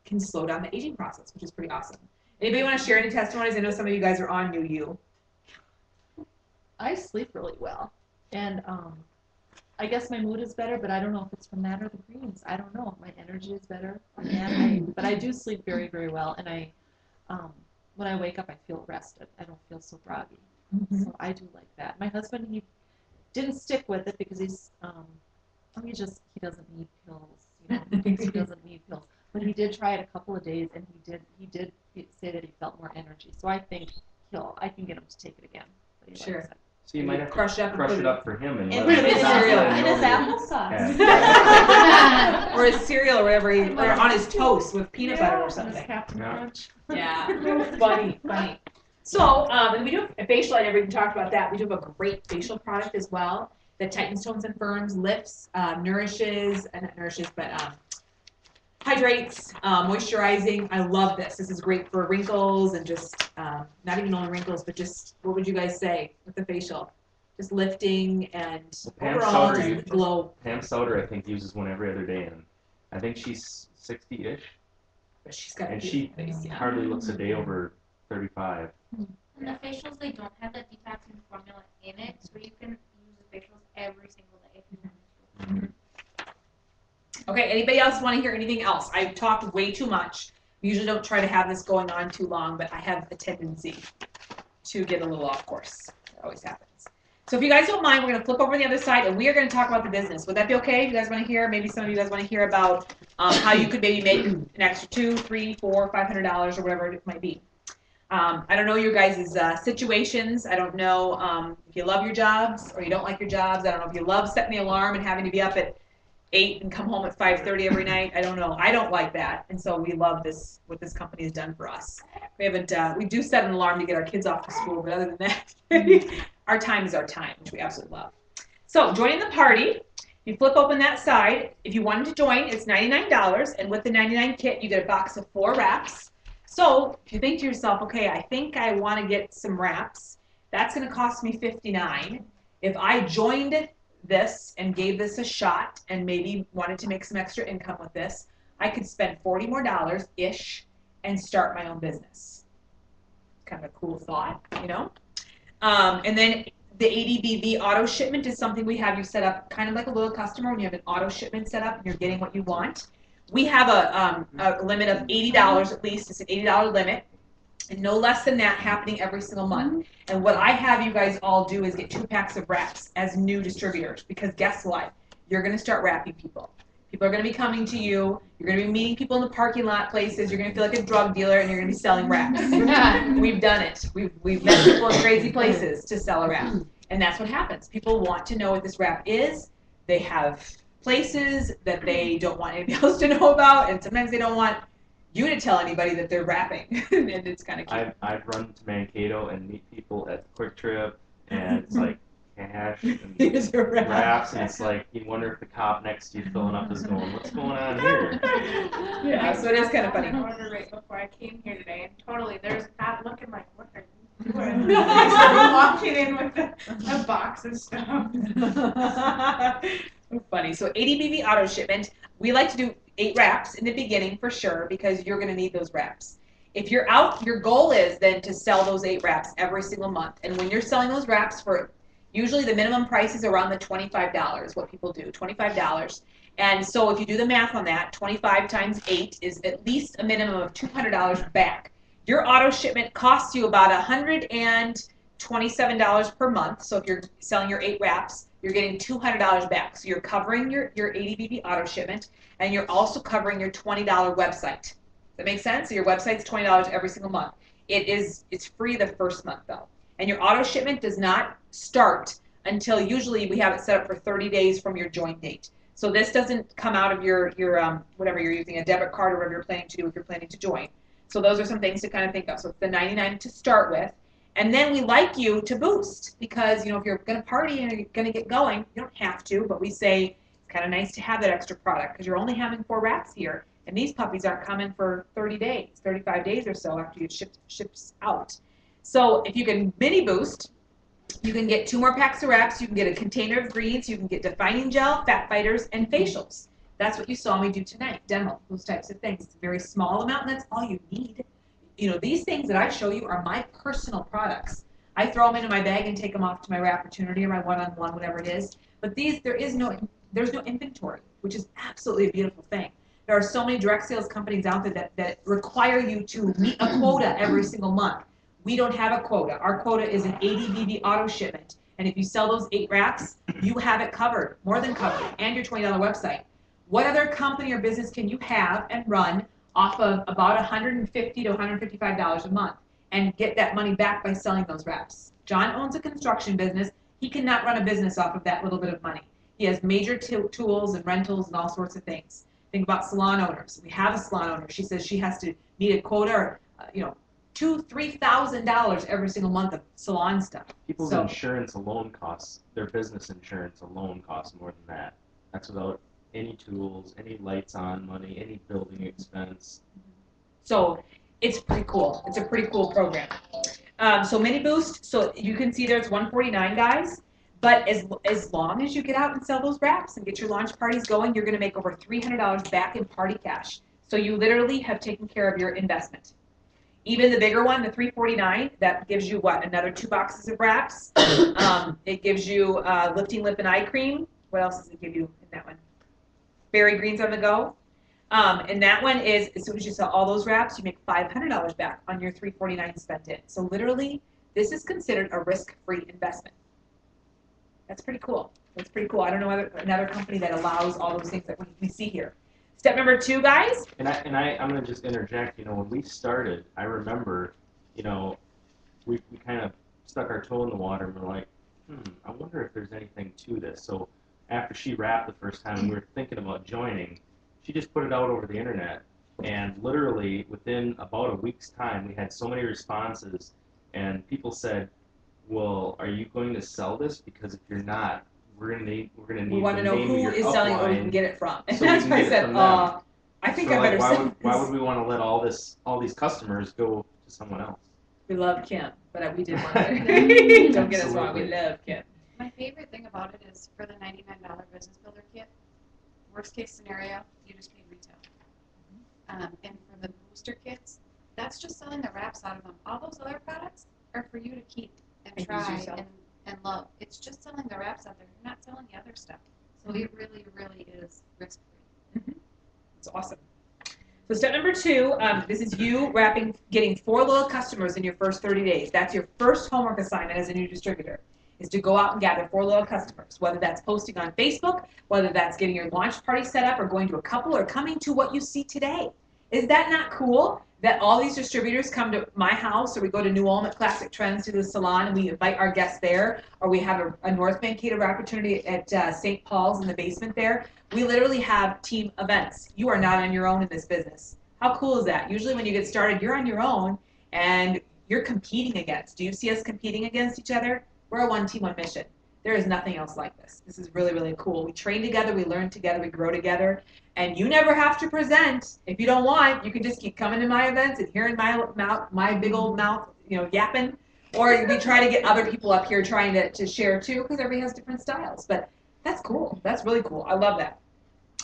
can slow down the aging process, which is pretty awesome. Anybody want to share any testimonies? I know some of you guys are on New You. I sleep really well, and I guess my mood is better, but I don't know if it's from that or the greens. I don't know. My energy is better, but I do sleep very, very well, and when I wake up, I feel rested. I don't feel so groggy. So I do like that. My husband, he didn't stick with it because he doesn't need pills. He thinks he doesn't need pills. But he did try it a couple of days, and he did say that he felt more energy. So I think I can get him to take it again. But he Sure. likes it. So you might have to Crush it up for him and and let put it him in not cereal. let him And his know applesauce. Or his cereal or whatever, or on his toast with peanut butter or And his something. Captain Yeah. Crunch. Yeah, funny. So, and we do have a facial. I never even talked about that. We do have a great facial product as well that tightens, tones, and firms, lifts, nourishes, not nourishes, but hydrates, moisturizing. I love this. This is great for wrinkles and just not even only wrinkles, but just what would you guys say with the facial? Just lifting and Pam overall Sauter just uses- glow. Pam Sauter, I think, uses one every other day, and I think she's 60-ish, But she's got a and beautiful she face. Yeah. hardly looks a day over 35. And the facials, they don't have that detoxing formula in it, so you can use the facials every single day if you want to. Okay, anybody else want to hear anything else? I've talked way too much. We usually don't try to have this going on too long, but I have a tendency to get a little off course. It always happens. So if you guys don't mind, we're going to flip over to the other side, and we are going to talk about the business. Would that be okay? You guys want to hear? Maybe some of you guys want to hear about how you could maybe make an extra $200, $300, $400, $500 or whatever it might be. I don't know your guys' situations. I don't know if you love your jobs or you don't like your jobs. I don't know if you love setting the alarm and having to be up at 8 and come home at 5:30 every night. I don't know. I don't like that, and so we love this. What this company has done for us. We haven't. We do set an alarm to get our kids off to school, but other than that, our time is our time, which we absolutely love. So joining the party. You flip open that side. If you wanted to join, it's $99, and with the 99 kit, you get a box of 4 wraps. So if you think to yourself, okay, I think I want to get some wraps, that's going to cost me $59. If I joined this and gave this a shot and maybe wanted to make some extra income with this, I could spend $40 more ish and start my own business. Kind of a cool thought, you know? And then the ADBV auto shipment is something we have you set up kind of like a little customer when you have an auto shipment set up and you're getting what you want. We have a limit of $80 at least. It's an $80 limit, and no less than that happening every single month. And what I have you guys all do is get 2 packs of wraps as new distributors, because guess what? You're going to start wrapping people. People are going to be coming to you. You're going to be meeting people in the parking lot places. You're going to feel like a drug dealer, and you're going to be selling wraps. We've done it. We've met people in crazy places to sell a wrap, and that's what happens. People want to know what this wrap is. They have places that they don't want anybody else to know about, and sometimes they don't want you to tell anybody that they're rapping, and it's kind of cute. I've run to Mankato and meet people at Quick Trip, and it's like cash and Here's your wrap. wraps, and it's like you wonder if the cop next to you filling up is going, what's going on here? Yeah, so it is kind of funny. I ordered right before I came here today, and totally, there's a cop looking like, what are you doing? Walking in with a box of stuff. Funny. So ADBV auto shipment, we like to do 8 wraps in the beginning for sure, because you're going to need those wraps. If you're out, your goal is then to sell those 8 wraps every single month. And when you're selling those wraps for, usually the minimum price is around the $25, what people do, $25. And so if you do the math on that, 25 times 8 is at least a minimum of $200 back. Your auto shipment costs you about $127 per month. So if you're selling your 8 wraps, you're getting $200 back. So you're covering your ADBV auto shipment, and you're also covering your $20 website. that make sense? So your website's $20 every single month. It's free the first month though. And your auto shipment does not start until usually we have it set up for 30 days from your join date. So this doesn't come out of your whatever you're using, a debit card or whatever you're planning to do if you're planning to join. So those are some things to kind of think of. So it's the $99 to start with. And then we like you to boost because, if you're going to party and you're going to get going, you don't have to, but we say it's kind of nice to have that extra product because you're only having 4 wraps here. And these puppies aren't coming for 30 days, 35 days or so after you ships out. So if you can mini boost, you can get 2 more packs of wraps, you can get a container of greens, you can get defining gel, fat fighters, and facials. That's what you saw me do tonight, demo, those types of things. It's a very small amount, and that's all you need. These things that I show you are my personal products. I throw them into my bag and take them off to my wrapportunity or my one-on-one, whatever it is. But there's no inventory, which is absolutely a beautiful thing. There are so many direct sales companies out there that require you to meet a quota every single month. We don't have a quota. Our quota is an 80 BB auto shipment. And if you sell those 8 wraps, you have it covered, more than covered, and your $20 website. What other company or business can you have and run off of about $150 to $155 a month and get that money back by selling those wraps? John owns a construction business. He cannot run a business off of that little bit of money. He has major tools and rentals and all sorts of things. Think about salon owners. We have a salon owner. She says she has to meet a quota or, $2,000-$3,000 every single month of salon stuff. People's insurance alone costs, their business insurance alone costs more than that. That's without any tools, any lights on money, any building expense. So it's pretty cool. It's a pretty cool program. So mini boost. So you can see there it's $149, guys. But as long as you get out and sell those wraps and get your launch parties going, you're going to make over $300 back in party cash. So you literally have taken care of your investment. Even the bigger one, the $349, that gives you what? Another 2 boxes of wraps. It gives you lifting lip and eye cream. What else does it give you in that one? Berry greens on the go. And that one is, as soon as you sell all those wraps, you make $500 back on your $349 spent in. So literally, this is considered a risk-free investment. That's pretty cool. That's pretty cool. I don't know another company that allows all those things that we see here. Step number 2, guys. And I'm going to just interject. When we started, I remember, we kind of stuck our toe in the water and we're like, I wonder if there's anything to this. So after she wrapped the first time and we were thinking about joining, she just put it out over the internet. And literally within about a week's time, we had so many responses and people said, well, are you going to sell this? Because if you're not, we're gonna need We want to know who is selling it, where we can get it from. And so that's why I said, I think I better sell this. Why would we want to let all these customers go to someone else? We love Kim, but we did want to. Don't get us wrong, we love Kim. My favorite thing about it is for the $99 business builder kit, worst case scenario, you just pay retail. And for the booster kits, that's just selling the wraps out of them. All those other products are for you to keep and try and love. It's just selling the wraps out there. You're not selling the other stuff. So it really, really is risk-free. It's awesome. So step number 2, this is you getting 4 loyal customers in your first 30 days. That's your first homework assignment as a new distributor, is to go out and gather 4 loyal customers, whether that's posting on Facebook, whether that's getting your launch party set up or going to a couple or coming to what you see today. Is that not cool that all these distributors come to my house, or we go to New Ulm at Classic Trends to the salon and we invite our guests there, or we have a North Mankato opportunity at St. Paul's in the basement there? We literally have team events. You are not on your own in this business. How cool is that? Usually when you get started, you're on your own and you're competing against. Do you see us competing against each other? We're a one team, one mission. There is nothing else like this. This is really, really cool. We train together, we learn together, we grow together, and you never have to present. If you don't want, you can just keep coming to my events and hearing my mouth, my big old mouth, yapping. Or we try to get other people up here trying to share too, because everybody has different styles. But that's cool. That's really cool. I love that.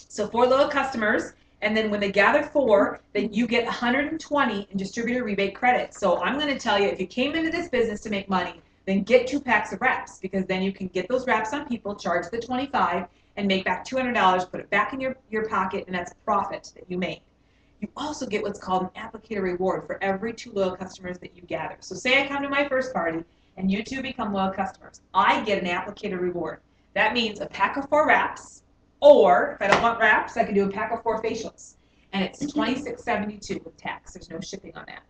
So 4 little customers, and then when they gather 4, then you get 120 in distributor rebate credit. So I'm going to tell you, if you came into this business to make money, then get 2 packs of wraps, because then you can get those wraps on people, charge the $25, and make back $200, put it back in your pocket, and that's profit that you make. You also get what's called an applicator reward for every 2 loyal customers that you gather. So say I come to my first party, and you 2 become loyal customers. I get an applicator reward. That means a pack of 4 wraps, or if I don't want wraps, I can do a pack of 4 facials. and it's $26.72 with tax. There's no shipping on that.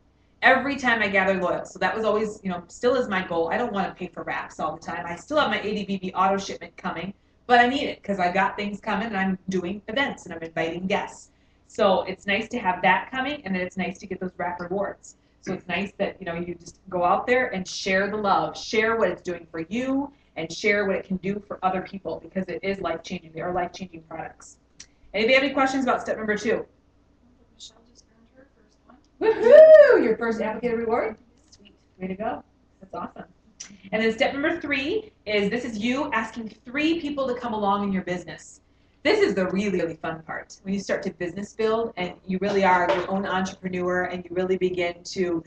Every time I gather loyal. So that was always, still is my goal. I don't want to pay for wraps all the time. I still have my ADBB auto shipment coming, but I need it because I got things coming and I'm doing events and I'm inviting guests. So it's nice to have that coming, and then it's nice to get those wrap rewards. So it's nice that, you just go out there and share the love, share what it's doing for you, and share what it can do for other people, because it is life-changing. They are life-changing products. Anybody have any questions about step number 2? Michelle just earned her first one. Woohoo! Your first applicator reward? Sweet. Way to go. That's awesome. And then step number 3 is this is you asking 3 people to come along in your business. This is the really, really fun part. When you start to business build and you really are your own entrepreneur and you really begin to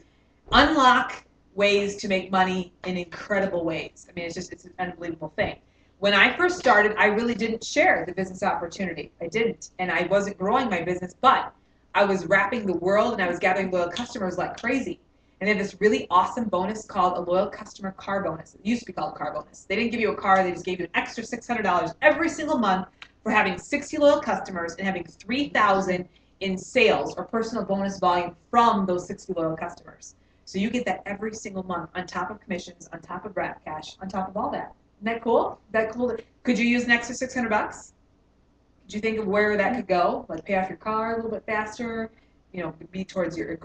unlock ways to make money in incredible ways. I mean, it's an unbelievable thing. When I first started, I really didn't share the business opportunity. I didn't. And I wasn't growing my business, but I was wrapping the world and I was gathering loyal customers like crazy. And they have this really awesome bonus called a loyal customer car bonus. It used to be called car bonus. They didn't give you a car, they just gave you an extra $600 every single month for having 60 loyal customers and having $3,000 in sales or personal bonus volume from those 60 loyal customers. So you get that every single month on top of commissions, on top of wrap cash, on top of all that. Isn't that cool? That cool? Could you use an extra $600? Could you think of where that could go? Like pay off your car a little bit faster, go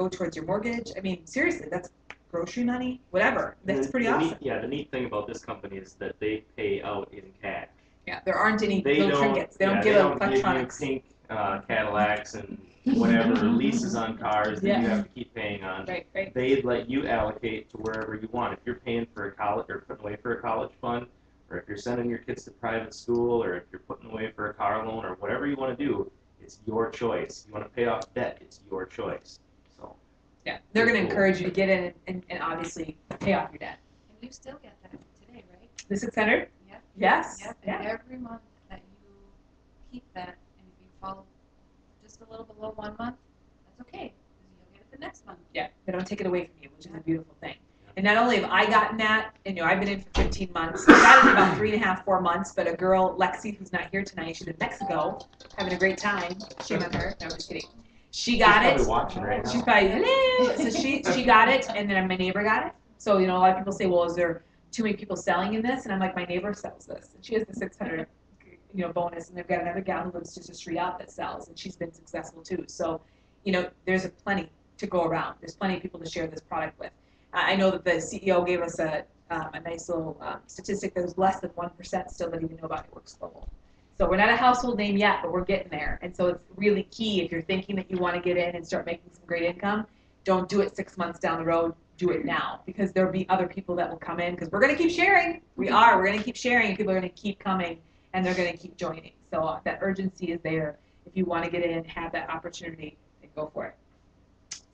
towards your mortgage. I mean, seriously, that's grocery money, whatever. That's pretty awesome. The neat thing about this company is that they pay out in cash. Yeah, there aren't any They little don't, trinkets. They don't yeah, give they don't electronics. give you pink Cadillacs and whatever leases on cars that Yeah. you have to keep paying on. Right. They'd let you allocate to wherever you want. If you're paying for a college or putting away for a college fund, or if you're sending your kids to private school, or if you're putting away for a car loan, or whatever you want to do, it's your choice. You want to pay off debt, it's your choice. So Yeah, they're going to cool. encourage you to get in and obviously pay off your debt. And you still get that today, right? The 600? Yep. Yes. Yep. Yeah. And every month that you keep that, and if you fall just a little below 1 month, that's okay, because you'll get it the next month. Yeah, they don't take it away from you, which is a beautiful thing. And not only have I gotten that, and I've been in for 15 months. I got it in about 3.5, 4 months, but a girl, Lexi, who's not here tonight, she's in Mexico, having a great time. Shame on her. No, I'm just kidding. She got She's it. probably watching right now. She's probably, hello. So she got it, and then my neighbor got it. So, a lot of people say, well, is there too many people selling in this? And I'm like, my neighbor sells this. And she has the 600, bonus, and they've got another gal who lives just a street out that sells, and she's been successful too. So, there's plenty to go around. There's plenty of people to share this product with. I know that the CEO gave us a nice little statistic that was less than 1% still that even know about It Works Global. So we're not a household name yet, but we're getting there. And so it's really key if you're thinking that you want to get in and start making some great income, don't do it 6 months down the road. Do it now, because there'll be other people that will come in, because we're going to keep sharing. We're going to keep sharing, and people are going to keep coming, and they're going to keep joining. So that urgency is there. If you want to get in, have that opportunity, then go for it.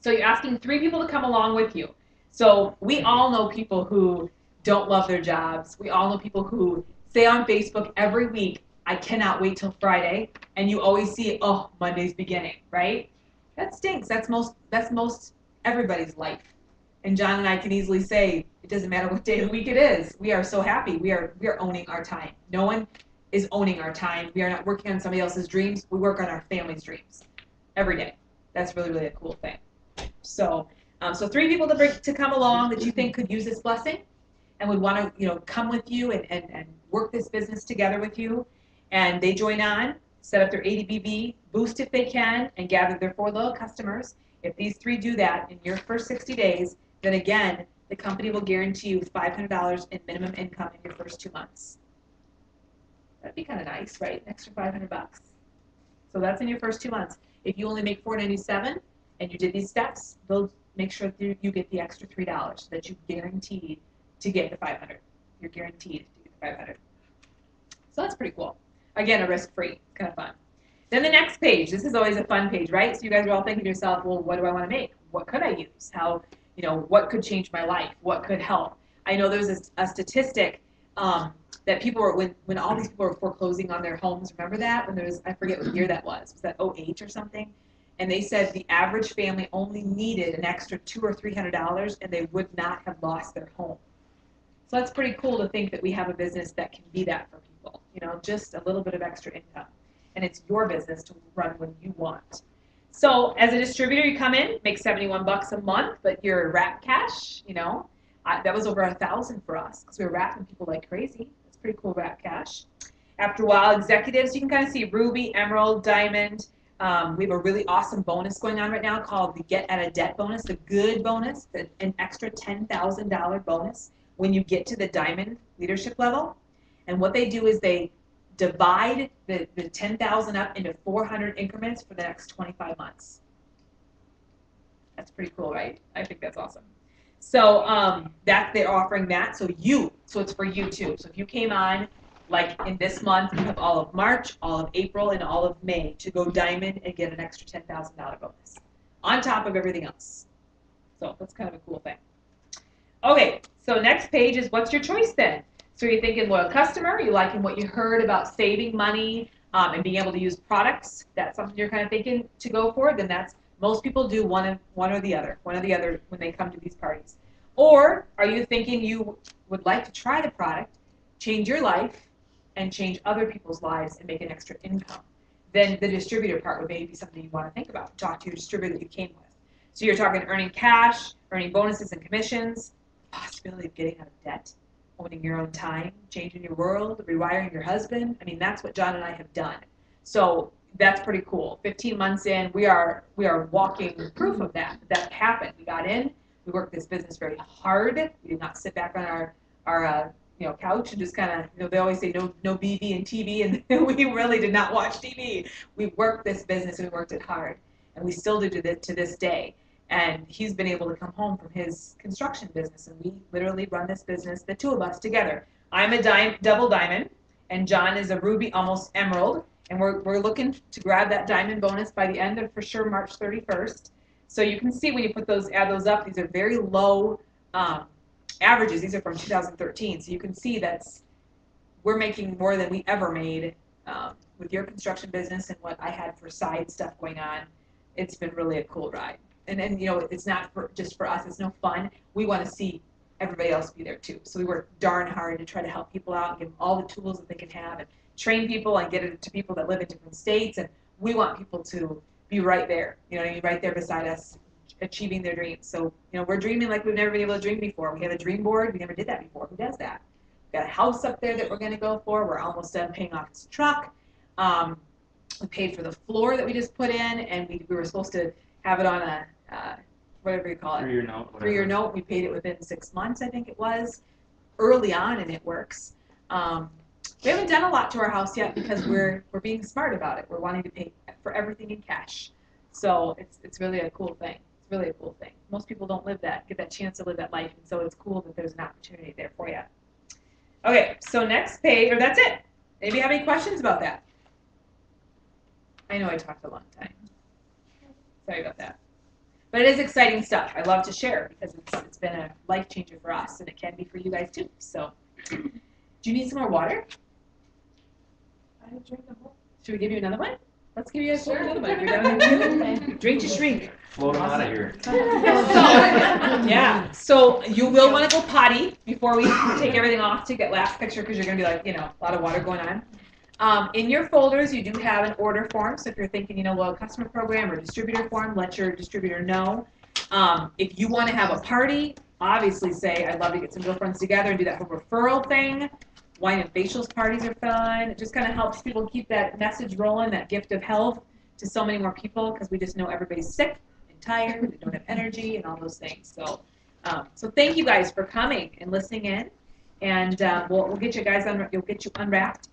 So you're asking 3 people to come along with you. So we all know people who don't love their jobs. We all know people who say on Facebook every week, I cannot wait till Friday, and you always see, oh, Monday's beginning, right? That stinks. That's most everybody's life. And John and I can easily say, it doesn't matter what day of the week it is. We are so happy. We are owning our time. No one is owning our time. We are not working on somebody else's dreams. We work on our family's dreams every day. That's really, really a cool thing. So 3 people to come along that you think could use this blessing and would want to, come with you and work this business together with you. And they join on, set up their ADBB, boost if they can, and gather their 4 loyal customers. If these 3 do that in your first 60 days, then again, the company will guarantee you $500 in minimum income in your first 2 months. That'd be kind of nice, right? An extra $500. So that's in your first 2 months. If you only make $497 and you did these steps, they'll make sure that you get the extra $3 so that you're guaranteed to get the $500. You're guaranteed to get the $500. So that's pretty cool. Again, a risk-free. It's kind of fun. Then the next page. This is always a fun page, right? So you guys are all thinking to yourself, well, what do I want to make? What could I use? How, what could change my life? What could help? I know there's a statistic that people were, when all these people were foreclosing on their homes, remember that? When there was, I forget what year that was. Was that 08 or something? And they said the average family only needed an extra $200 or $300, and they would not have lost their home. So that's pretty cool to think that we have a business that can be that for people. Just a little bit of extra income, and it's your business to run when you want. So as a distributor, you come in, make $71 a month, but your wrap cash, that was over 1,000 for us because we were wrapping people like crazy. It's pretty cool wrap cash. After a while, executives, you can kind of see ruby, emerald, diamond. We have a really awesome bonus going on right now called the Get Out of Debt bonus, the good bonus, an extra $10,000 bonus when you get to the diamond leadership level. And what they do is they divide the 10,000 up into 400 increments for the next 25 months. That's pretty cool, right? I think that's awesome. So they're offering that. So it's for you too. So if you came on, like in this month, you have all of March, all of April, and all of May to go diamond and get an extra $10,000 bonus on top of everything else. So that's kind of a cool thing. Okay, so next page is what's your choice then? So you're thinking loyal customer, you liking what you heard about saving money and being able to use products. That's something you're kind of thinking to go for. Then most people do one or the other when they come to these parties. Or are you thinking you would like to try the product, change your life, and change other people's lives and make an extra income? Then the distributor part would maybe be something you want to think about. Talk to your distributor that you came with. So you're talking earning cash, earning bonuses and commissions, the possibility of getting out of debt, owning your own time, changing your world, rewiring your husband. I mean, that's what John and I have done. So that's pretty cool. 15 months in, we are walking proof of that. That happened. We got in. We worked this business very hard. We did not sit back on our couch and just kind of, they always say no BV and TV, and we really did not watch TV. We worked this business and we worked it hard, and we still do to this day. And he's been able to come home from his construction business, and we literally run this business, the two of us together. I'm a double diamond, and John is a ruby, almost emerald, and we're looking to grab that diamond bonus by the end of, for sure, March 31st. So you can see when you add those up, these are very low averages. These are from 2013, so you can see we're making more than we ever made with your construction business and what I had for side stuff going on. It's been really a cool ride. And it's not just for us. It's no fun. We want to see everybody else be there too. So we work darn hard to try to help people out and give them all the tools that they can have and train people and get it to people that live in different states. And we want people to be right there, right there beside us, achieving their dreams. So, we're dreaming like we've never been able to dream before. We have a dream board. We never did that before. Who does that? We've got a house up there that we're going to go for. We're almost done paying off this truck. We paid for the floor that we just put in, and we were supposed to have it on a whatever you call it. 3-year note. Whatever. 3-year note. We paid it within 6 months, I think it was, early on, and it works. We haven't done a lot to our house yet because we're being smart about it. We're wanting to pay for everything in cash. So it's really a cool thing. It's really a cool thing. Most people don't get that chance to live that life, and so it's cool that there's an opportunity there for you. Okay, so next page, or that's it. Maybe you have any questions about that? I know I talked a long time. Sorry about that. But it is exciting stuff. I love to share because it's been a life changer for us, and it can be for you guys too. So, do you need some more water? I drink the whole. Should we give you another one? Let's give you guys Sure. another one. If you're down there too. Drink to shrink. Float them out of here. So you will want to go potty before we take everything off to get last picture because you're going to be like, a lot of water going on. In your folders, you do have an order form. So if you're thinking, well, customer program or distributor form, let your distributor know. If you want to have a party, obviously say, I'd love to get some girlfriends together and do that whole referral thing. Wine and facials parties are fun. It just kind of helps people keep that message rolling, that gift of health to so many more people because we just know everybody's sick and tired, they don't have energy and all those things. So thank you guys for coming and listening in. And we'll get you guys you'll get you unwrapped.